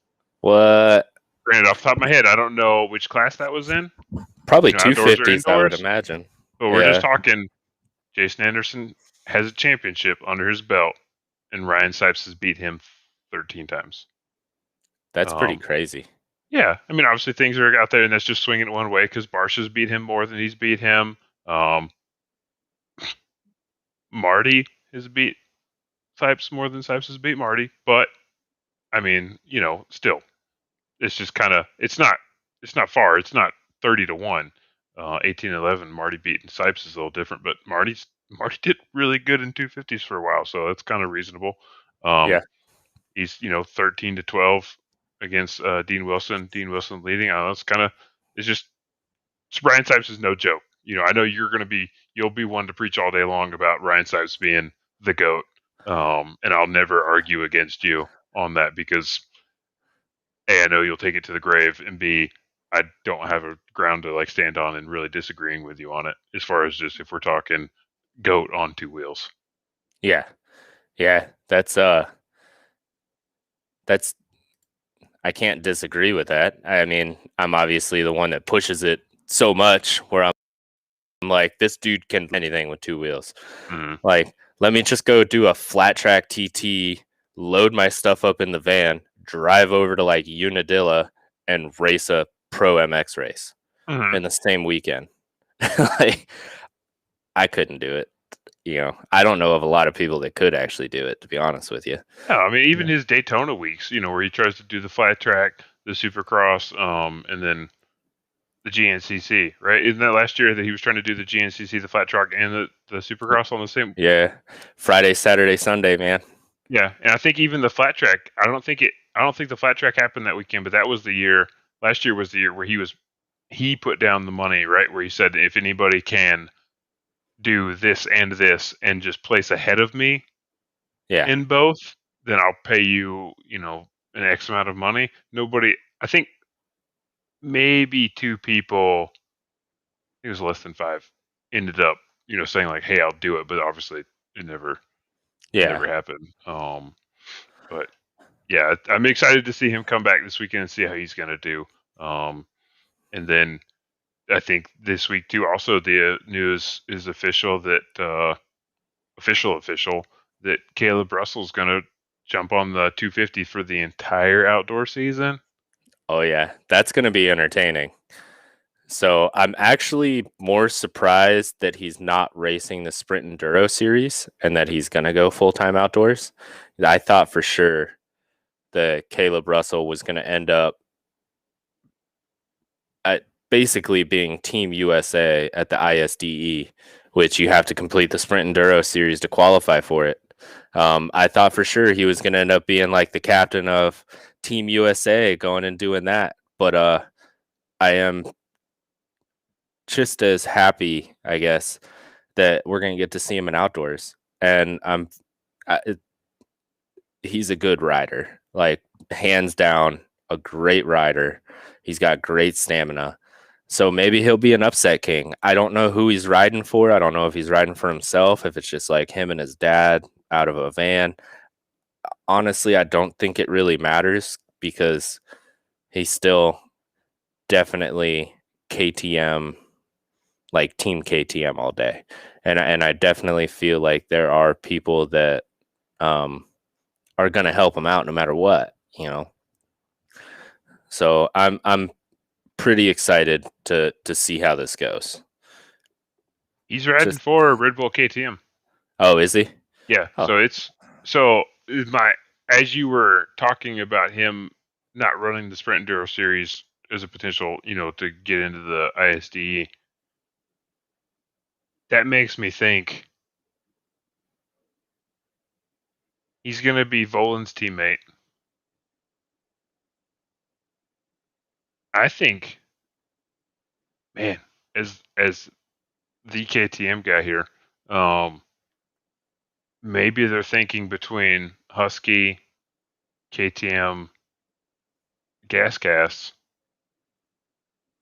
What? Granted, off the top of my head, I don't know which class that was in. Probably Outdoors or 250s, I would indoors. imagine. But we're just talking. Jason Anderson has a championship under his belt, and Ryan Sipes has beat him 13 times. That's pretty crazy. Yeah, I mean, obviously things are out there, and that's just swinging it one way because Barsha's beat him more than he's beat him. Marty has beat Sipes more than Sipes has beat Marty, but I mean, still, it's just kind of it's not far. It's not 30-1. 1811, Marty beating Sipes is a little different, but Marty did really good in 250s for a while, so that's kind of reasonable. Yeah. He's 13-12 against Dean Wilson. Dean Wilson leading. I don't know, it's just Ryan Sipes is no joke. I know you'll be one to preach all day long about Ryan Sipes being the GOAT. And I'll never argue against you on that because A, I know you'll take it to the grave, and B, I don't have a ground to stand on and really disagreeing with you on it as far as just if we're talking GOAT on two wheels. Yeah. That's I can't disagree with that. I mean, I'm obviously the one that pushes it so much where I'm like, this dude can do anything with two wheels. Mm-hmm. Like, let me just go do a flat track TT, load my stuff up in the van, drive over to Unadilla and race a pro MX race in the same weekend. I couldn't do it. I don't know of a lot of people that could actually do it, to be honest with you. No, I mean, even his Daytona weeks, where he tries to do the flat track, the Supercross, and then the GNCC, right? Isn't that last year that he was trying to do the GNCC, the flat track, and the Supercross on the same? Yeah, Friday, Saturday, Sunday, man. Yeah, and I think even the flat track, I don't think the flat track happened that weekend, but that was the year. Last year was the year where he put down the money, right? Where he said, if anybody can do this and just place ahead of me, in both, then I'll pay you, an X amount of money. Nobody, I think maybe two people, it was less than five, ended up, saying hey, I'll do it. But obviously it never happened. But yeah, I'm excited to see him come back this weekend and see how he's going to do. And then I think this week too, also the news is official that, official that Caleb Russell's going to jump on the 250 for the entire outdoor season. Oh yeah, that's going to be entertaining. So I'm actually more surprised that he's not racing the Sprint Enduro series and that he's going to go full-time outdoors. I thought for sure that Caleb Russell was going to end up at basically being Team USA at the ISDE, which you have to complete the Sprint Enduro series to qualify for it. I thought for sure he was going to end up being the captain of Team USA going and doing that. But I am just as happy, I guess, that we're going to get to see him in outdoors. And he's a good rider, hands down, a great rider. He's got great stamina. So maybe he'll be an upset king. I don't know who he's riding for. I don't know if he's riding for himself, if it's just him and his dad out of a van. Honestly, I don't think it really matters because he's still definitely KTM, Team KTM all day. And I definitely feel like there are people that are going to help him out no matter what, So I'm pretty excited to see how this goes. He's riding for Red Bull KTM. Oh, is he? Yeah. Oh. As you were talking about him not running the Sprint Enduro series as a potential, to get into the ISDE, that makes me think he's going to be Volan's teammate. I think, man, as the KTM guy here, maybe they're thinking between Husky, KTM, Gas.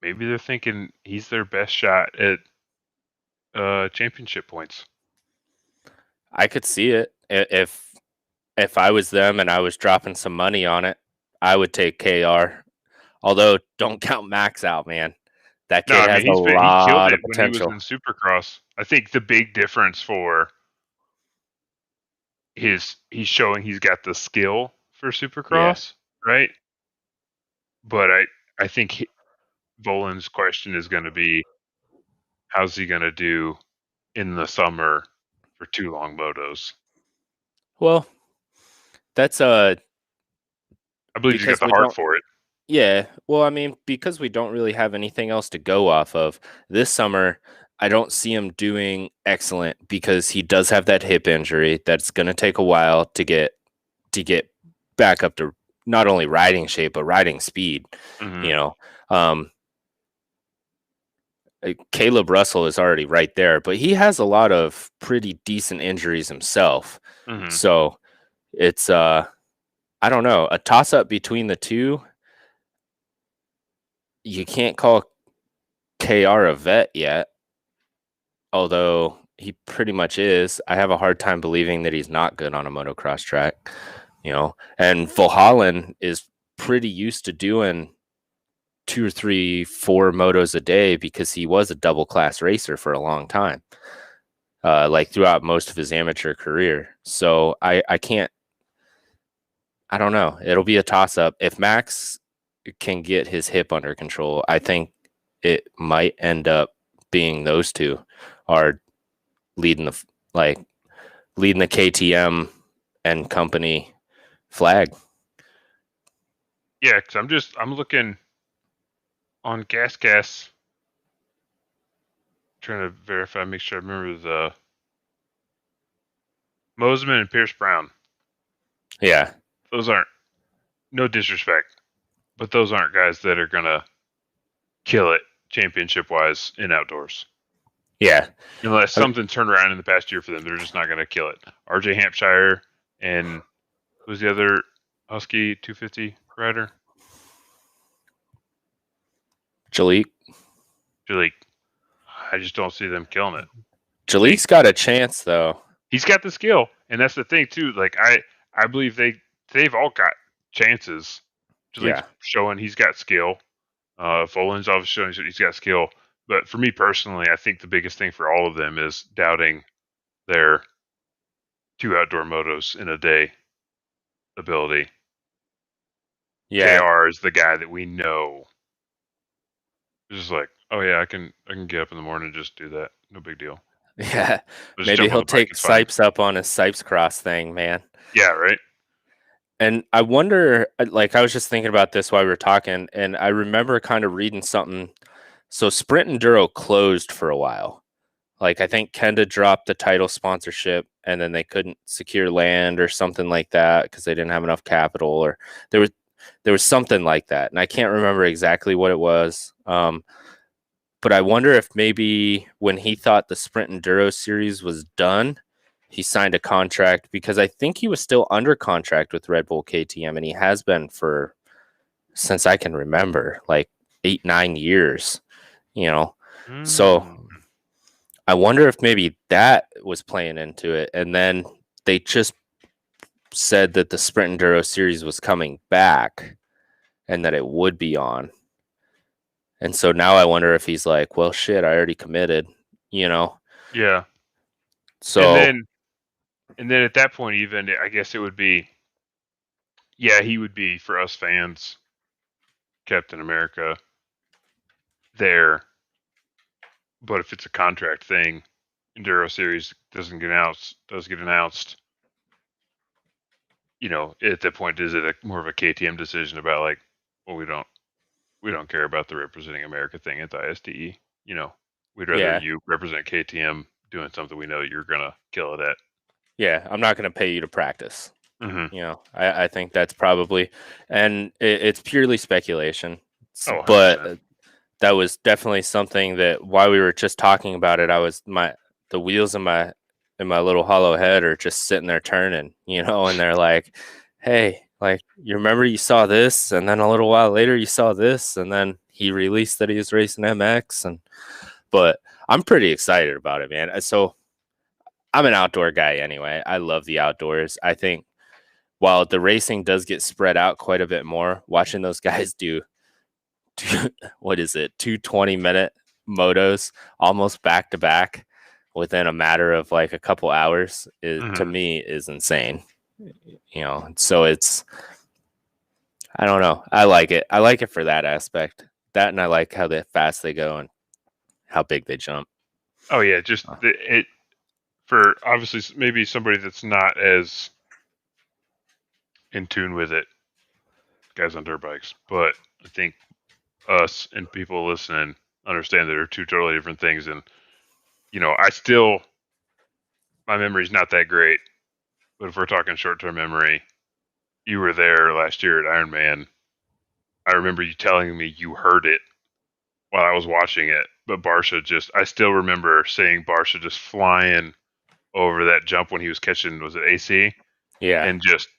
Maybe they're thinking he's their best shot at championship points. I could see it. If I was them and I was dropping some money on it, I would take KR. Although, don't count Max out, man. That kid has a lot of potential. When he was in Supercross. I think the big difference for he's showing he's got the skill for Supercross, right? But I think Volan's question is going to be, how's he going to do in the summer for 2 long motos? Well, that's I believe he's got the heart for it. Yeah, well, I mean, because we don't really have anything else to go off of this summer, I don't see him doing excellent because he does have that hip injury that's going to take a while to get back up to not only riding shape but riding speed. Mm-hmm. You know, um, Caleb Russell is already right there, but he has a lot of pretty decent injuries himself. Mm-hmm. So it's I don't know, a toss up between the two. You can't call KR a vet yet, although he pretty much is. I have a hard time believing that he's not good on a motocross track, And Volhallen is pretty used to doing 2 or 3, 4 motos a day because he was a double class racer for a long time, like throughout most of his amateur career. So I can't, I don't know. It'll be a toss up. If Max can get his hip under control, I think it might end up being those two are leading the like leading the KTM and company flag. Yeah, because I'm looking on Gas, trying to verify, make sure I remember the Mosman and Pierce Brown. Yeah, Those aren't, no disrespect, but those aren't guys that are gonna kill it championship wise in outdoors. yeah. Unless I mean, something turned around in the past year for them, they're just not gonna kill it. RJ Hampshire and who's the other Husky 250 rider? Jalik. Jalik. I just don't see them killing it. Jalik's got a chance though. He's got the skill, and that's the thing too. Like I believe they've all got chances. Jalik's Yeah, showing he's got skill. Folan's obviously showing he's got skill. But for me personally, I think the biggest thing for all of them is doubting their 2 outdoor motos in a day ability. yeah, KR is the guy that we know. It's just like, oh yeah, I can get up in the morning and just do that. No big deal. yeah. Just Maybe jump on he'll the bike. take It's fine. Sipes up on his Sipes cross thing, man. Yeah, right. And I wonder, like, I was just thinking about this while we were talking, and I remember kind of reading something. So Sprint Enduro closed for a while. Like, I think Kenda dropped the title sponsorship, and then they couldn't secure land or something like that because they didn't have enough capital, or there was there was something like that, and I can't remember exactly what it was. But I wonder if maybe when he thought the Sprint Enduro series was done, he signed a contract because I think he was still under contract with Red Bull KTM, and he has been for since I can remember, like 8, 9 years, you know. So Mm. I wonder if maybe that was playing into it, and then they just said that the Sprint Enduro series was coming back and that it would be on. And so now I wonder if he's like, well, shit, I already committed, you know? Yeah, and So, then at that point, even I guess it would be, yeah, he would be for us fans, Captain America there. But if it's a contract thing, Enduro Series does get announced. At that point, is it more of a KTM decision about like, well, we don't care about the representing America thing at the ISTE. We'd rather yeah, you represent KTM doing something we know you're gonna kill it at. yeah, I'm not going to pay you to practice. Mm-hmm. I think that's probably, and it's purely speculation, Oh, but 100%. that was definitely something that while we were just talking about it, the wheels in my little hollow head are just sitting there turning, and they're like, hey, like, you remember you saw this, and then a little while later you saw this, and then he released that he was racing MX, but I'm pretty excited about it, man. So I'm an outdoor guy anyway. I love the outdoors. I think while the racing does get spread out quite a bit more, watching those guys do what is it, 2 20-minute motos almost back to back within a matter of like a couple hours to Mm-hmm. me is insane. So I don't know. I like it. I like it for that aspect. That, and I like how fast they go and how big they jump. Oh yeah, just it for obviously maybe somebody that's not as in tune with it, guys on dirt bikes, but I think us and people listening understand that they're two totally different things. And, my memory's not that great, but if we're talking short term memory, you were there last year at Ironman. I remember you telling me you heard it while I was watching it, but I still remember seeing Barsha just flying over that jump when he was catching, was it AC? Yeah. And just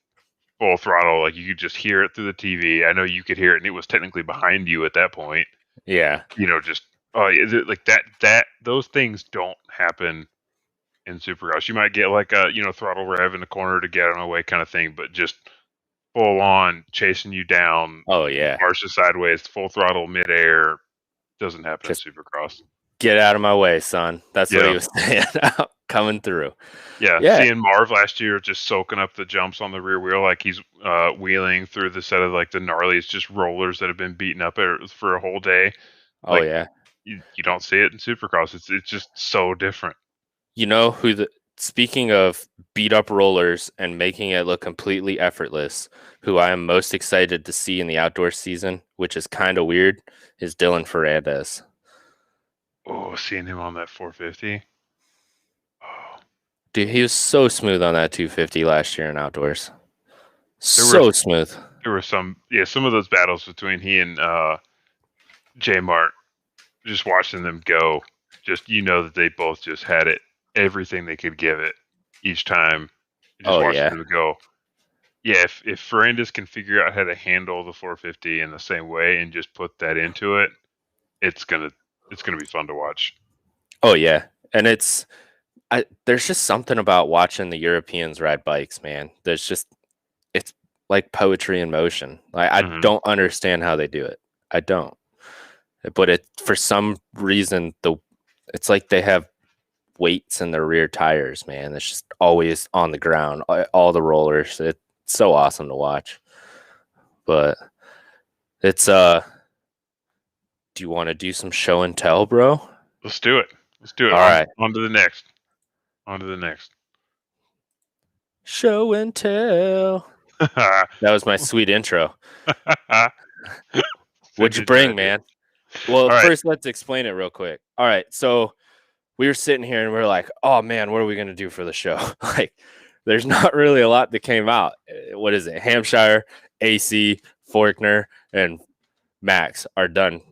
full throttle. Like you could just hear it through the TV. I know you could hear it, and it was technically behind you at that point. Yeah. Just is it like that those things don't happen in Supercross. You might get like a throttle rev in the corner to get out of the way kind of thing, but just full on chasing you down, Oh yeah. Barsha sideways, full throttle midair doesn't happen in Just Supercross. get out of my way, son. That's what he Yeah. was saying. Coming through. Yeah, Yeah. seeing Marv last year just soaking up the jumps on the rear wheel like he's wheeling through the set of like the gnarliest just rollers that have been beaten up for a whole day. Oh Like yeah. you don't see it in Supercross. It's just so different. You know speaking of beat up rollers and making it look completely effortless, who I am most excited to see in the outdoor season, which is kind of weird, is Dylan Ferrandez. Oh, seeing him on that 450. Oh, Dude, he was so smooth on that 250 last year in outdoors. there were So smooth. some of those battles between he and J Mart. Just watching them go, just that they both just had it, everything they could give it each time. Just Oh watching yeah. them go. Yeah, if Ferrandez can figure out how to handle the 450 in the same way and just put that into it, it's gonna be fun to watch. Oh yeah. And there's just something about watching the Europeans ride bikes, man. It's like poetry in motion. Like I don't understand how they do it. I don't. But for some reason it's like they have weights in their rear tires, man. It's just always on the ground. All the rollers. It's so awesome to watch. But it's do you want to do some show and tell, bro? Let's do it. All right. On to the next. On to the next. Show and tell. That was my sweet intro. What'd you bring, man? Well, first let's explain it real quick. All right, so we were sitting here and we are like, oh man, what are we gonna do for the show? Like, there's not really a lot that came out. What is it? Hampshire, AC, Faulkner, and Max are done,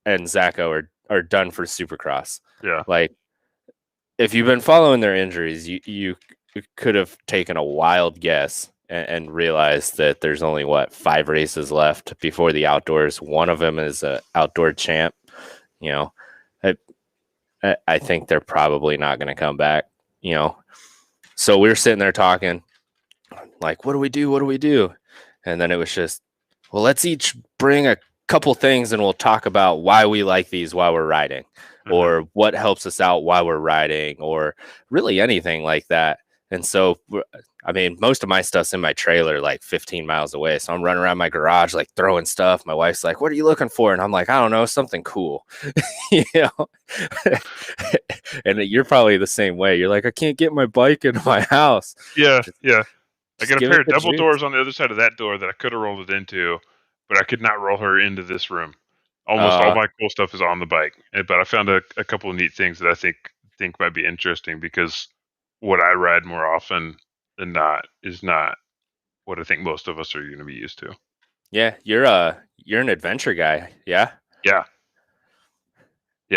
and Zacho are done for Supercross. Yeah. Like, if you've been following their injuries, you could have taken a wild guess and realized that there's only 5 races left before the outdoors. One of them is an outdoor champ. I think they're probably not going to come back. So we were sitting there talking, like, what do we do? What do we do? And then it was just, well, let's each bring a couple things and we'll talk about why we like these while we're riding, or what helps us out while we're riding, or really anything like that. And so, I mean, most of my stuff's in my trailer, like 15 miles away. So I'm running around my garage, like throwing stuff. My wife's like, what are you looking for? And I'm like, I don't know, something cool, And you're probably the same way. You're like, I can't get my bike into my house. Yeah. I got a pair of double dreams. doors on the other side of that door that I could have rolled it into, but I could not roll her into this room. Almost all my cool stuff is on the bike, but I found a couple of neat things that I think might be interesting, because what I ride more often than not is not what I think most of us are going to be used to. Yeah, you're an adventure guy, yeah. Yeah.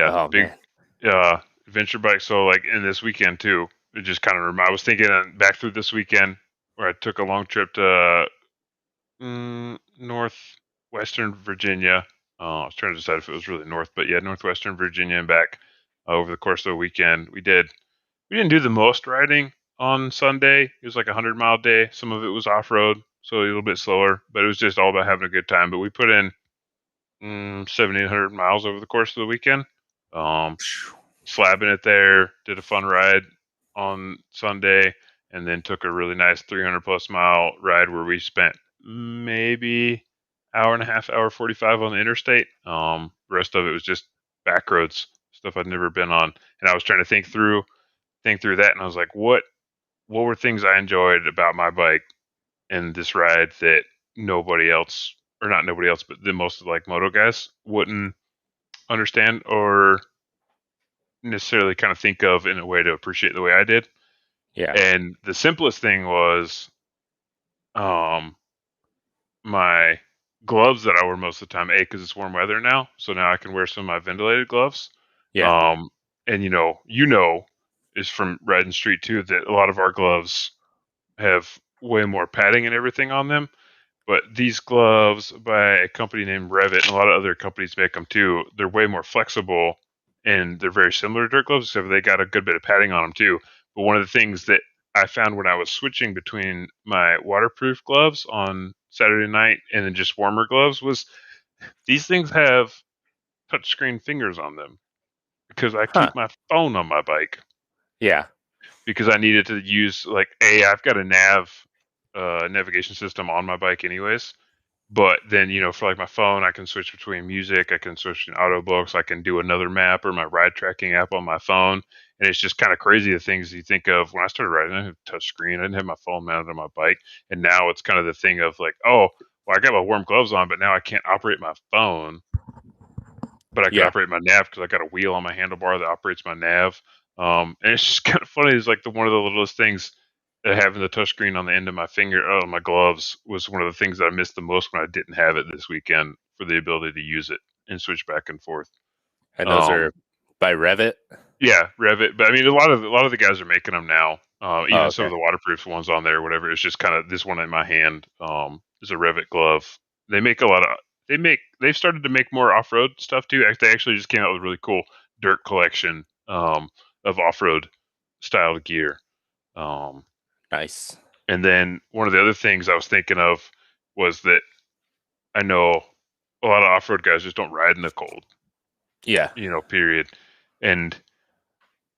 Oh, big adventure bike. So like in this weekend too, it just kind of I was thinking back through this weekend where I took a long trip to northwestern Virginia. I was trying to decide if it was really north, but yeah, northwestern Virginia and back over the course of the weekend. We didn't do the most riding on Sunday. It was like a 100-mile day. Some of it was off road, so a little bit slower, but it was just all about having a good time. But we put in 700-800 miles over the course of the weekend. Slabbing it there, did a fun ride on Sunday, and then took a really nice 300+ mile ride where we spent maybe hour and a half, hour 45 on the interstate. The rest of it was just back roads, stuff I'd never been on. And I was trying to think through that, and I was like, what were things I enjoyed about my bike in this ride that nobody else or not nobody else, but the most like moto guys wouldn't understand or necessarily kind of think of in a way to appreciate the way I did. Yeah. And the simplest thing was um my gloves that I wear most of the time, because it's warm weather now, so now I can wear some of my ventilated gloves. Yeah. Um, and is from riding street too that a lot of our gloves have way more padding and everything on them. But these gloves by a company named Revit, and a lot of other companies make them too, they're way more flexible and they're very similar to dirt gloves, except they got a good bit of padding on them too. But one of the things that I found when I was switching between my waterproof gloves on Saturday night and then just warmer gloves was these things have touchscreen fingers on them because I Huh. keep my phone on my bike Yeah. because I needed to use I've got a navigation system on my bike anyways. But then, for like my phone, I can switch between music, I can switch between audiobooks, I can do another map or my ride tracking app on my phone. And it's just kind of crazy the things you think of. When I started riding, I didn't have a touch screen, I didn't have my phone mounted on my bike. And now it's kind of the thing of like, oh, well, I got my warm gloves on, but now I can't operate my phone, but I can Yeah. operate my nav because I got a wheel on my handlebar that operates my nav. And it's just kind of funny. It's like one of the littlest things. Having the touchscreen on the end of my finger, my gloves, was one of the things that I missed the most when I didn't have it this weekend for the ability to use it and switch back and forth. And those Um, are by Revit. yeah, Revit, but I mean, a lot of the guys are making them now. Oh, Even some of okay. the waterproof ones on there, whatever. It's just kind of this one in my hand. Is a Revit glove. They make a lot of. They've started to make more off road stuff too. They actually just came out with a really cool dirt collection of off road styled gear. Um, Nice. and then one of the other things I was thinking of was that I know a lot of off road guys just don't ride in the cold, Yeah. period. And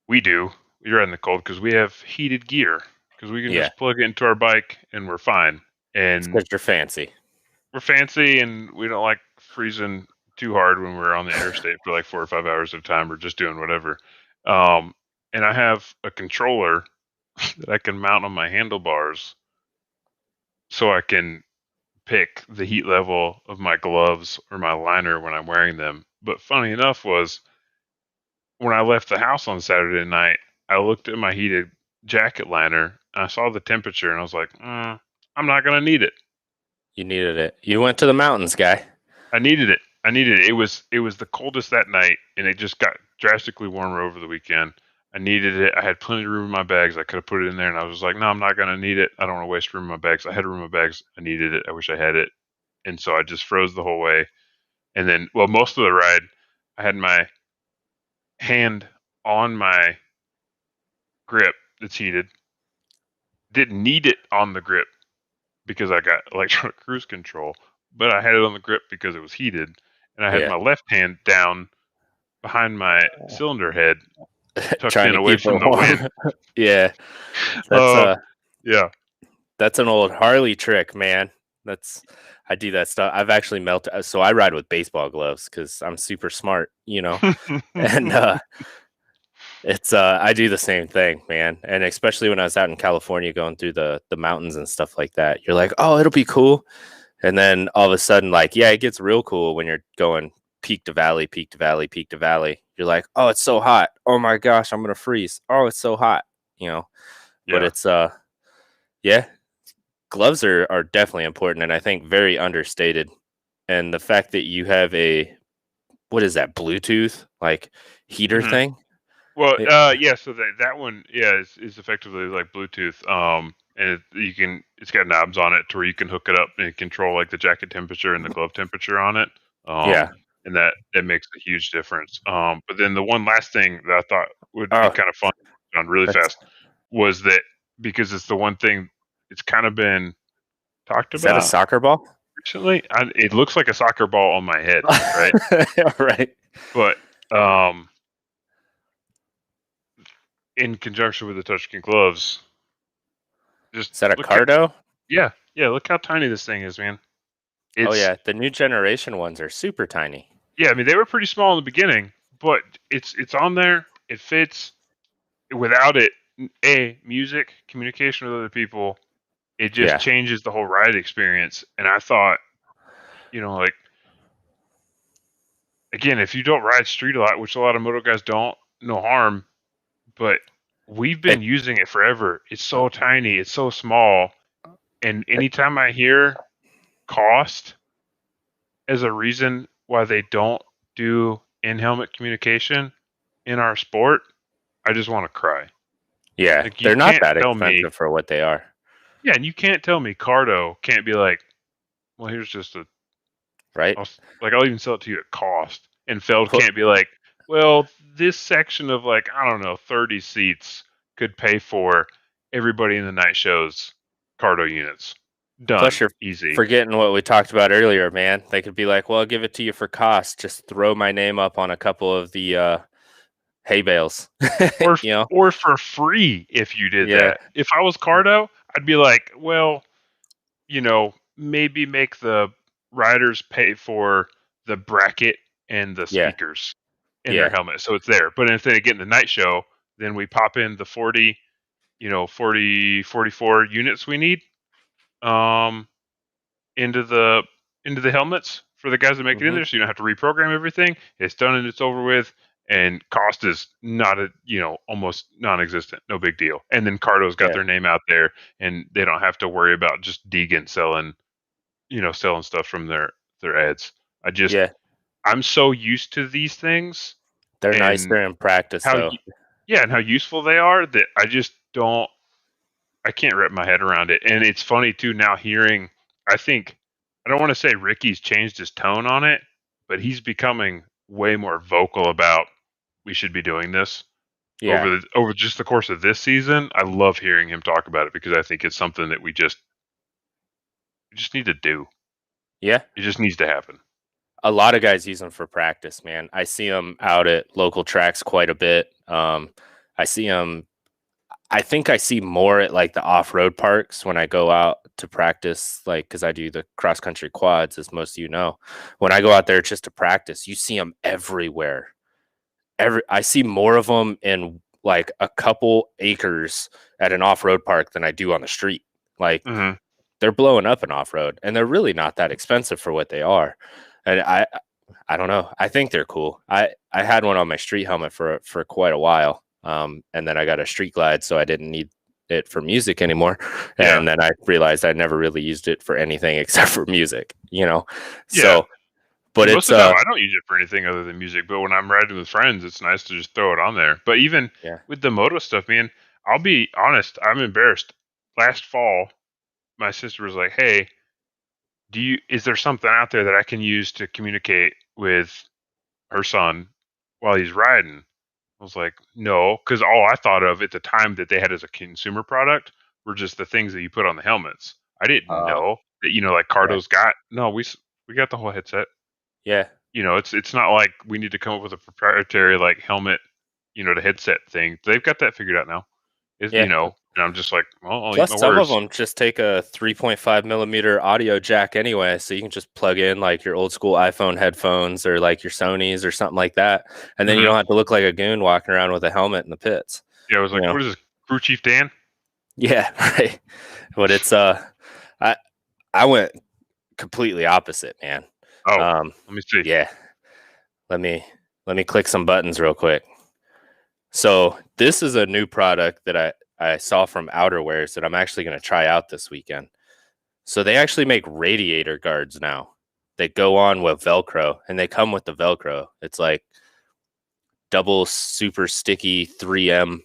we do. We ride in the cold because we have heated gear because we can Yeah. just plug it into our bike and we're fine. It's And because you're fancy. we're fancy and we don't like freezing too hard when we're on the interstate for like 4 or 5 hours at a time or just doing whatever. Um, and I have a controller that I can mount on my handlebars so I can pick the heat level of my gloves or my liner when I'm wearing them. But funny enough was when I left the house on Saturday night, I looked at my heated jacket liner and I saw the temperature and I was like, I'm not gonna need it. You needed it. You went to the mountains, guy. I needed it. I needed it. It was the coldest that night and it just got drastically warmer over the weekend. I needed it. I had plenty of room in my bags. I could have put it in there and I was like, no, I'm not gonna need it. I don't want to waste room in my bags. I had room in my bags. I needed it. I wish I had it. And so I just froze the whole way. And then, well, most of the ride, I had my hand on my grip that's heated. Didn't need it on the grip because I got electronic cruise control, but I had it on the grip because it was heated. And I had Yeah. my left hand down behind my cylinder head, tucked Trying in to away keep from it the wind. warm. Yeah. That's Oh, uh yeah. that's an old Harley trick, man. That's I do that stuff. I've actually melted. So I ride with baseball gloves because I'm super smart, and it's I do the same thing, man. And especially when I was out in California going through the mountains and stuff like that, you're like, oh, it'll be cool. And then all of a sudden, like, yeah, it gets real cool when you're going peak to valley, peak to valley, peak to valley. You're like, oh, it's so hot. Oh my gosh, I'm gonna freeze. Oh, it's so hot, you know. But Yeah. it's yeah, gloves are definitely important and I think very understated. And the fact that you have a what is that, Bluetooth like heater hmm thing? Well, It, yeah. So that one, yeah, is effectively like Bluetooth. And it's got knobs on it to where you can hook it up and control like the jacket temperature and the glove temperature on it. Um, yeah. and that makes a huge difference. But then the one last thing that I thought would be Oh, kind of fun on really that's fast was that because it's the one thing it's kind of been talked is that a about soccer ball? recently. It looks like a soccer ball on my head, right? All right. But um, in conjunction with the touchscreen gloves, just Is that a look at Cardo? yeah, look how tiny this thing is, man. Oh It's yeah, the new generation ones are super tiny. yeah, I mean they were pretty small in the beginning, but it's on there. It fits. Without it, music, communication with other people, it just Yeah. changes the whole ride experience. And I thought like, again, if you don't ride street a lot, which a lot of moto guys don't, no harm, but we've been using it forever. It's so tiny, it's so small, and anytime I hear cost as a reason why they don't do in-helmet communication in our sport, I just want to cry. Yeah, Like, you they're not can't that tell me, expensive for what they are. yeah, and you can't tell me Cardo can't be like, well, here's just a, Right? I'll even sell it to you at cost. And Feld Put can't be like, well, this section of like, I don't know, 30 seats could pay for everybody in the night shows Cardo units. Done. Plus, you're Easy. forgetting what we talked about earlier, man. They could be like, well, I'll give it to you for cost. Just throw my name up on a couple of the hay bales. Or You know? or for free if you did Yeah. that. If I was Cardo, I'd be like, well, maybe make the riders pay for the bracket and the Yeah. speakers in their Yeah. helmet, so it's there. But if they get in the night show, then we pop in the 44 units we need um into the helmets for the guys that make it in Hmm. there, so you don't have to reprogram everything. It's done and it's over with, and cost is not almost non-existent, no big deal. And then Cardo's got Yeah. their name out there, and they don't have to worry about just Deegan selling stuff from their ads. Yeah. I'm so used to these things They're and nicer in practice, how though. and how useful they are that I can't wrap my head around it. And it's funny too now hearing, I don't want to say Ricky's changed his tone on it, but he's becoming way more vocal about we should be doing this Yeah. over just the course of this season. I love hearing him talk about it because I think it's something that we just need to do. Yeah. It just needs to happen. A lot of guys use them for practice, man. I see them out at local tracks quite a bit. I see them. I think I see more at like the off-road parks when I go out to practice, like, because I do the cross-country quads, as most of you know. When I go out there just to practice, you see them everywhere. I see more of them in like a couple acres at an off-road park than I do on the street. Like, Mm-hmm. they're blowing up in off-road, and they're really not that expensive for what they are. And I don't know. I think they're cool. I had one on my street helmet for quite a while. And then I got a street glide, so I didn't need it for music anymore. Yeah. And then I realized I never really used it for anything except for music, Yeah. So, but most it's of the time I don't use it for anything other than music. But when I'm riding with friends, it's nice to just throw it on there. But even with the moto stuff, man, I'll be honest. I'm embarrassed. Last fall, my sister was like, "Hey, is there something out there that I can use to communicate with her son while he's riding?" I was like, no, because all I thought of at the time that they had as a consumer product were just the things that you put on the helmets. I didn't know that, like Cardo's got. No, we got the whole headset. Yeah. It's not like we need to come up with a proprietary like helmet, the headset thing. They've got that figured out now. And I'm just like, well, I'll eat Plus, my some of words. them just take a 3.5 millimeter audio jack anyway, so you can just plug in like your old school iPhone headphones or like your Sony's or something like that, and then you don't have to look like a goon walking around with a helmet in the pits. Yeah, I was like, what is this, Crew Chief Dan? Yeah, right. But it's I went completely opposite, man. Oh, let me see. Yeah, let me click some buttons real quick. So this is a new product that I saw from Outerwears that I'm actually going to try out this weekend. So they actually make Radiator Guards now. They go on with Velcro, and they come with the Velcro. It's like double super sticky 3M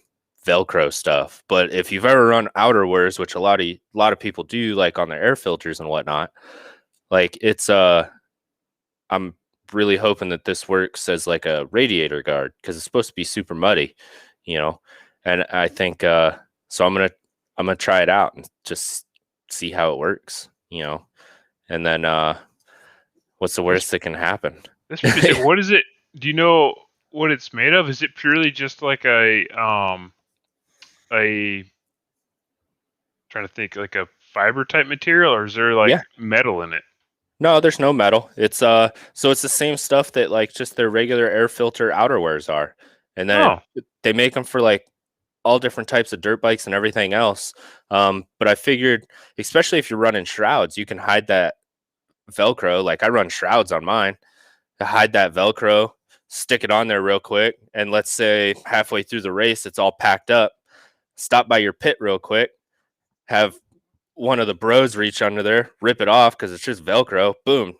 Velcro stuff. But if you've ever run Outerwears, which a lot of people do, like on their air filters and whatnot, like it's I'm really hoping that this works as like a radiator guard because it's supposed to be super muddy, and I think so I'm gonna try it out and just see how it works, and then what's the worst that can happen? What is it? Do you know what it's made of? Is it purely just like a trying to think, like a fiber type material, or is there like metal in it? No, there's no metal. It's so it's the same stuff that like just their regular air filter outerwears are. And then they make them for like all different types of dirt bikes and everything else. But I figured, especially if you're running shrouds, you can hide that Velcro. Like I run shrouds on mine to hide that Velcro, stick it on there real quick. And let's say halfway through the race, it's all packed up. Stop by your pit real quick, have one of the bros reach under there, rip it off because it's just Velcro. Boom,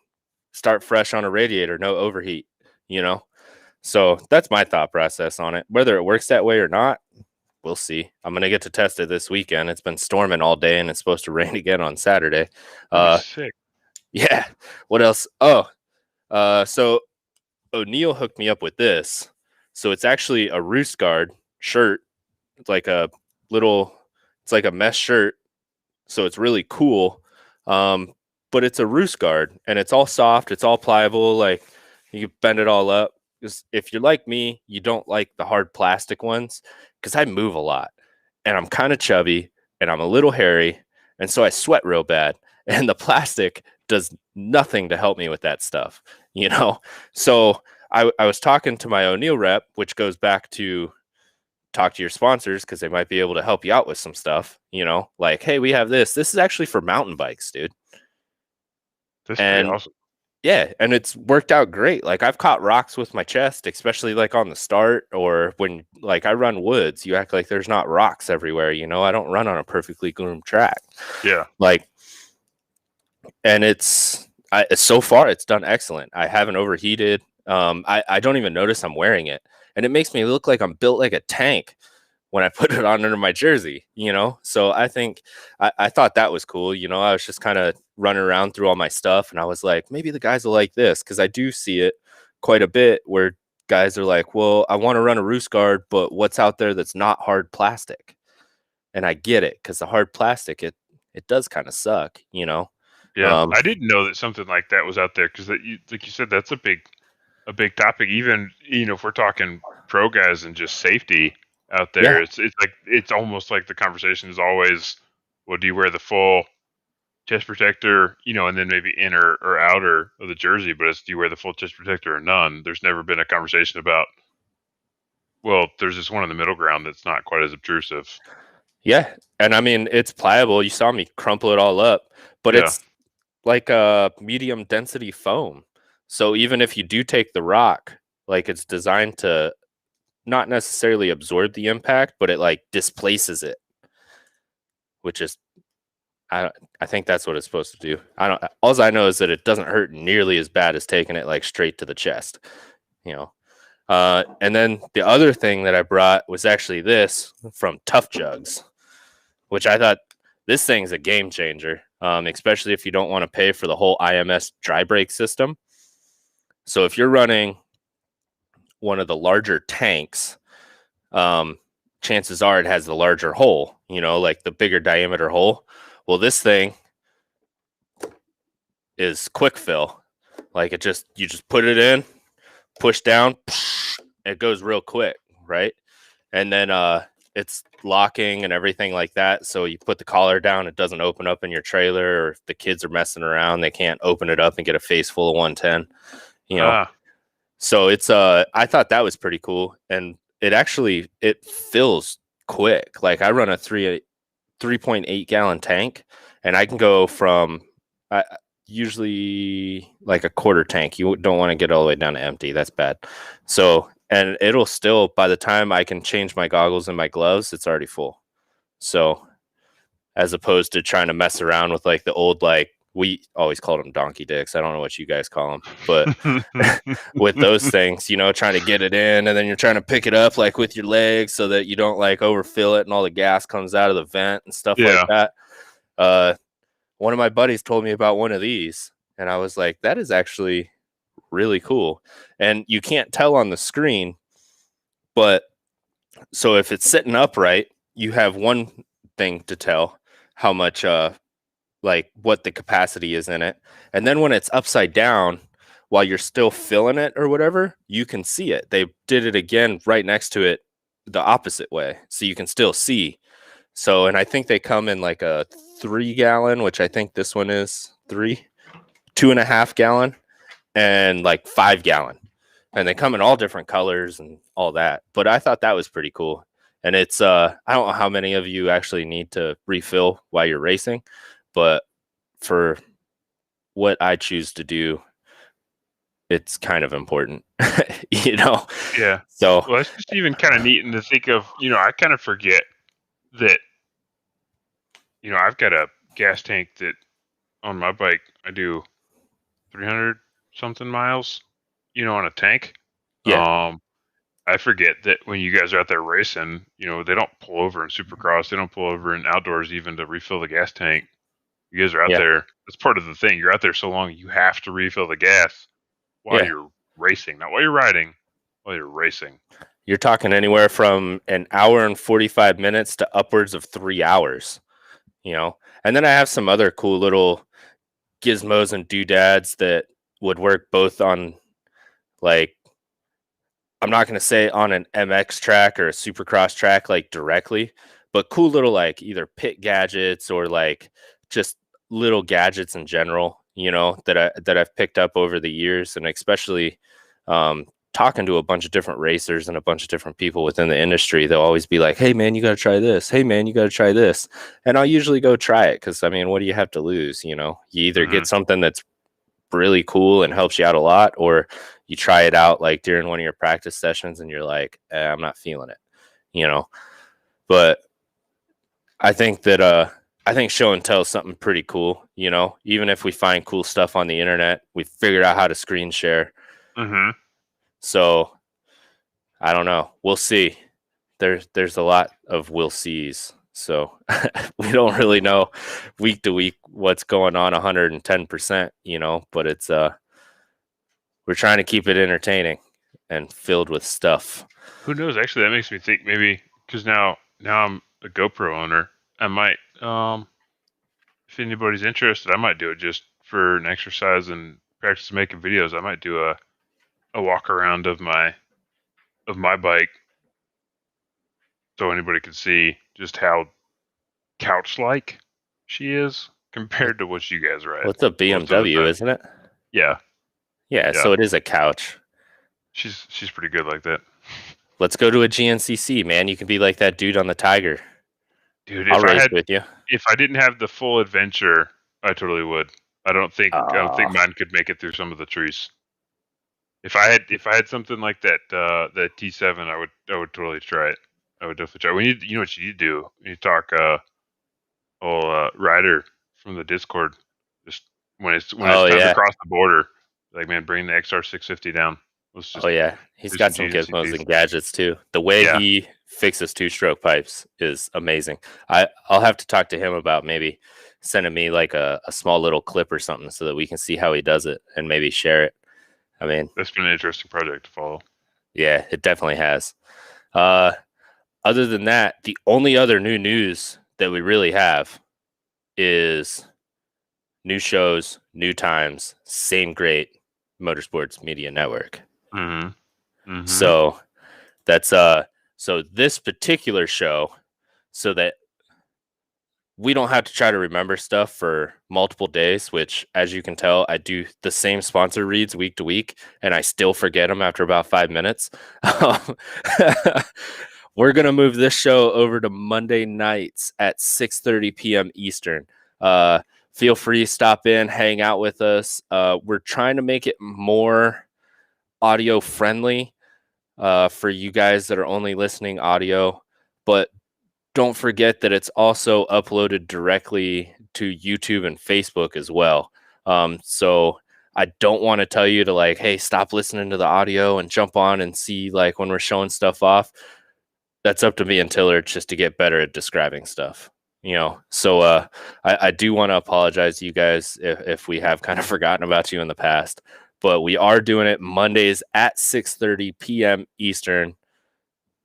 start fresh on a radiator, no overheat, you know? So that's my thought process on it. Whether it works that way or not, we'll see. I'm going to get to test it this weekend. It's been storming all day and it's supposed to rain again on Saturday. Sick. Yeah. What else? So O'Neill hooked me up with this. So it's actually a Roost Guard shirt. It's like a mesh shirt. So it's really cool. But it's a Roost Guard and it's all soft. It's all pliable. Like you can bend it all up. Because if you're like me, you don't like the hard plastic ones because I move a lot and I'm kind of chubby and I'm a little hairy. And so I sweat real bad. And the plastic does nothing to help me with that stuff, you know? So I was talking to my O'Neill rep, which goes back to talk to your sponsors because they might be able to help you out with some stuff, you know? Like, hey, we have this. This is actually for mountain bikes, dude. That's pretty awesome. Yeah, and it's worked out great. Like I've caught rocks with my chest, especially like on the start or when like I run woods, you act like there's not rocks everywhere, you know? I don't run on a perfectly groomed track. Yeah. Like, and so far it's done excellent. I haven't overheated. I don't even notice I'm wearing it. And it makes me look like I'm built like a tank when I put it on under my jersey, you know? So I think I thought that was cool. You know, I was just kind of running around through all my stuff and I was like, maybe the guys will like this because I do see it quite a bit where guys are like, well, I want to run a Roost Guard, but what's out there that's not hard plastic? And I get it because the hard plastic, it does kind of suck, you know? Yeah, I didn't know that something like that was out there because like you said, that's a big topic. Even if we're talking pro guys and just safety out there, Yeah. it's almost like the conversation is always, well, do you wear the full chest protector, and then maybe inner or outer of the jersey, but it's do you wear the full chest protector or none? There's never been a conversation about, well, there's this one in the middle ground that's not quite as obtrusive. Yeah. And I mean, it's pliable. You saw me crumple it all up, but it's like a medium density foam. So even if you do take the rock, like it's designed to not necessarily absorb the impact, but it like displaces it, which is, I think that's what it's supposed to do. All I know is that it doesn't hurt nearly as bad as taking it like straight to the chest, you know? And then the other thing that I brought was actually this from Tough Jugs, which I thought this thing's a game changer, especially if you don't want to pay for the whole IMS dry brake system. So if you're running one of the larger tanks, chances are it has the larger hole, like the bigger diameter hole. Well, this thing is quick fill. Like you just put it in, push down, it goes real quick, right? And then it's locking and everything like that. So you put the collar down, it doesn't open up in your trailer, or if the kids are messing around, they can't open it up and get a face full of 110, So it's I thought that was pretty cool. And it fills quick. Like I run a 3.8 gallon tank and I can go from usually like a quarter tank. You don't want to get all the way down to empty. That's bad. So, and it'll still, by the time I can change my goggles and my gloves, it's already full. So as opposed to trying to mess around with like the old, like we always called them donkey dicks. I don't know what you guys call them, but with those things, trying to get it in and then you're trying to pick it up like with your legs so that you don't like overfill it and all the gas comes out of the vent and stuff like that. One of my buddies told me about one of these and I was like, that is actually really cool. And you can't tell on the screen, but so if it's sitting upright, you have one thing to tell how much like what the capacity is in it. And then when it's upside down, while you're still filling it or whatever, you can see it. They did it again right next to it the opposite way. So you can still see. So, and I think they come in like a 3 gallon, which I think this one is 2.5 gallon and like 5 gallon. And they come in all different colors and all that. But I thought that was pretty cool. And it's, I don't know how many of you actually need to refill while you're racing, but for what I choose to do, it's kind of important, you know? Yeah. So, Well, it's just even kind of neat and to think of, I kind of forget that, I've got a gas tank that on my bike, I do 300 something miles, on a tank. yeah, I forget that when you guys are out there racing, they don't pull over in Supercross. They don't pull over in outdoors even to refill the gas tank. You guys are out yeah, there. That's part of the thing. You're out there so long, you have to refill the gas while yeah. you're racing, not while you're riding, while you're racing. You're talking anywhere from an hour and 45 minutes to upwards of 3 hours, you know? And then I have some other cool little gizmos and doodads that would work both on, like, I'm not going to say on an MX track or a Supercross track, like directly, but cool little, like, either pit gadgets or like just little gadgets in general, that I've picked up over the years. And especially talking to a bunch of different racers and a bunch of different people within the industry, they'll always be like, hey man, you got to try this. Hey man, you got to try this. And I'll usually go try it. Cause I mean, what do you have to lose? You either get something that's really cool and helps you out a lot, or you try it out like during one of your practice sessions and you're like, I'm not feeling it. But I think that I think show and tell is something pretty cool. Even if we find cool stuff on the internet, we figured out how to screen share. So I don't know, we'll see. There's a lot of we'll sees, so we don't really know week to week what's going on 110%, but it's we're trying to keep it entertaining and filled with stuff. Who knows? Actually, that makes me think maybe because now I'm a GoPro owner. I might, if anybody's interested, I might do it just for an exercise and practice making videos. I might do a walk around of my bike so anybody can see just how couch like she is compared to what you guys ride. What's a BMW, isn't it? Yeah. Yeah, so it is a couch. She's pretty good like that. Let's go to a GNCC, man. You can be like that dude on the Tiger. Dude, I'll race with you. If I didn't have the full adventure, I totally would. I don't think mine could make it through some of the trees. If I had something like that that T7, I would totally try it. I would definitely try. You know what you need to do? You need to talk Ryder from the Discord. Just when it's time to cross the border, like, man, bring the XR650 down. He's got some gizmos and gadgets too. The way he fixes two-stroke pipes is amazing. I'll have to talk to him about maybe sending me like a small little clip or something so that we can see how he does it and maybe share it. I mean, that's been an interesting project to follow. Yeah, it definitely has. Other than that, the only other new news that we really have is new shows, new times, same great Motorsports Media Network. So that's so this particular show, so that we don't have to try to remember stuff for multiple days, which, as you can tell, I do the same sponsor reads week to week, and I still forget them after about 5 minutes. We're going to move this show over to Monday nights at 6:30 p.m. Eastern. Feel free to stop in, hang out with us. We're trying to make it more audio friendly for you guys that are only listening audio, but don't forget that it's also uploaded directly to YouTube and Facebook as well. So I don't want to tell you to like, hey, stop listening to the audio and jump on and see like when we're showing stuff off. That's up to me and Tiller just to get better at describing stuff, So I do want to apologize to you guys if we have kind of forgotten about you in the past, but we are doing it Mondays at 6:30 p.m. Eastern.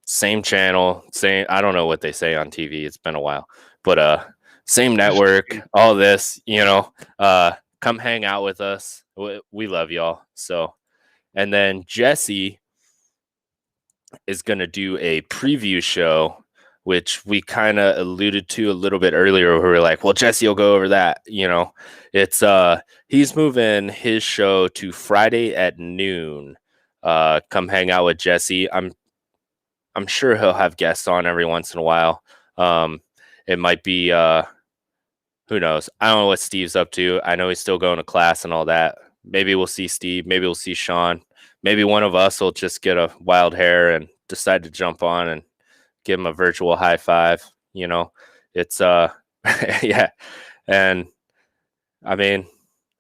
Same channel, same. I don't know what they say on TV. It's been a while, but same network. All this, come hang out with us. We love y'all. So, and then Jesse is going to do a preview show, which we kind of alluded to a little bit earlier. Where we were like, well, Jesse will go over that. It's he's moving his show to Friday at noon. Come hang out with Jesse. I'm sure he'll have guests on every once in a while. It might be who knows? I don't know what Steve's up to. I know he's still going to class and all that. Maybe we'll see Steve. Maybe we'll see Sean. Maybe one of us will just get a wild hair and decide to jump on and give him a virtual high five. You know, it's yeah. And I mean,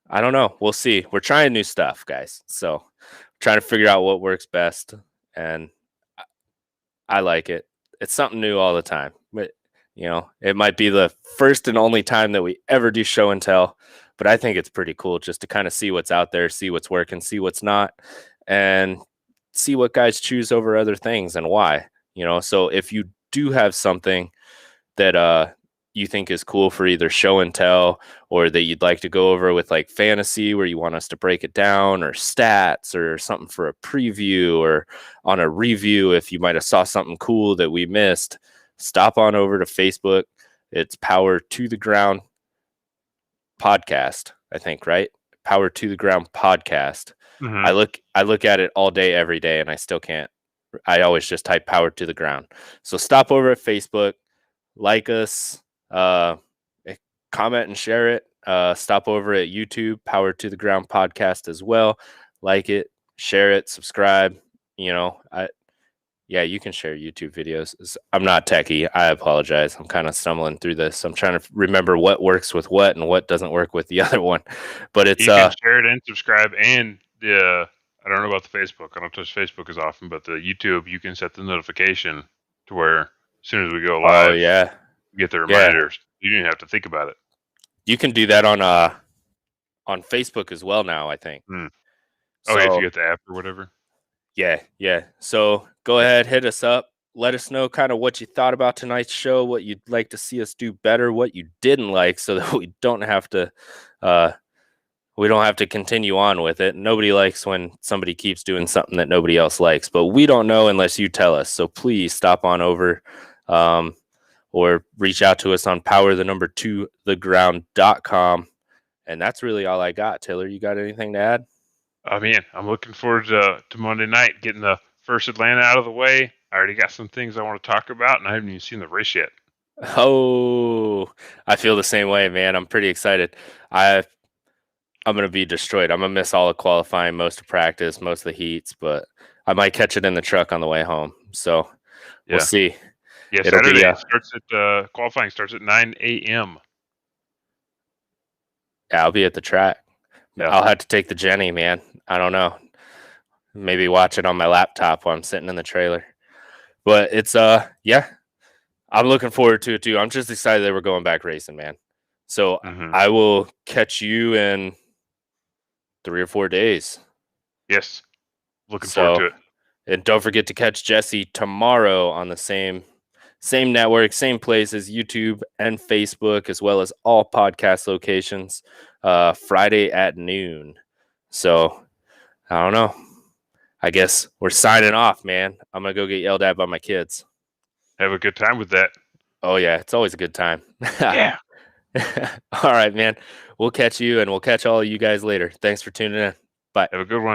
I don't know. We'll see. We're trying new stuff, guys. So trying to figure out what works best. And I like it. It's something new all the time. But it might be the first and only time that we ever do show and tell, but I think it's pretty cool just to kind of see what's out there, see what's working, see what's not, and see what guys choose over other things and why. So if you do have something that you think is cool for either show and tell, or that you'd like to go over with like fantasy where you want us to break it down, or stats, or something for a preview, or on a review if you might have saw something cool that we missed, stop on over to Facebook. It's Power to the Ground Podcast, I think, right? Power to the Ground Podcast. Mm-hmm. I look at it all day, every day, and I still can't. I always just type Power to the Ground. So stop over at Facebook, like us, comment and share it. Stop over at YouTube, Power to the Ground Podcast as well. Like it, share it, subscribe. Yeah, you can share YouTube videos. I'm not techie. I apologize. I'm kind of stumbling through this. I'm trying to remember what works with what and what doesn't work with the other one. But it's you can share it and subscribe, and I don't know about the Facebook. I don't touch Facebook as often, but the YouTube, you can set the notification to where as soon as we go live, oh yeah, you get the reminders. You don't even have to think about it. You can do that on Facebook as well now, I think. Oh, yeah, if you get the app or whatever. Yeah. So go ahead, hit us up. Let us know kind of what you thought about tonight's show, what you'd like to see us do better, what you didn't like, so that we don't have to continue on with it. Nobody likes when somebody keeps doing something that nobody else likes, but we don't know unless you tell us. So please stop on over or reach out to us on power2theground.com. And that's really all I got. Taylor, you got anything to add? Oh, man, I'm looking forward to Monday night, getting the first Atlanta out of the way. I already got some things I want to talk about, and I haven't even seen the race yet. Oh, I feel the same way, man. I'm pretty excited. I'm going to be destroyed. I'm going to miss all the qualifying, most of practice, most of the heats, but I might catch it in the truck on the way home. So we'll see. Yeah, Saturday starts at qualifying starts at 9 a.m. Yeah, I'll be at the track. Yeah. I'll have to take the Jenny, man. I don't know. Maybe watch it on my laptop while I'm sitting in the trailer. But it's yeah, I'm looking forward to it too. I'm just excited that we're going back racing, man. So I will catch you in 3 or 4 days. Yes. Looking forward to it. And don't forget to catch Jesse tomorrow on the same network, same places, YouTube and Facebook, as well as all podcast locations, Friday at noon. So I don't know. I guess we're signing off, man. I'm going to go get yelled at by my kids. Have a good time with that. Oh, yeah. It's always a good time. Yeah. All right, man. We'll catch you, and we'll catch all of you guys later. Thanks for tuning in. Bye. Have a good one.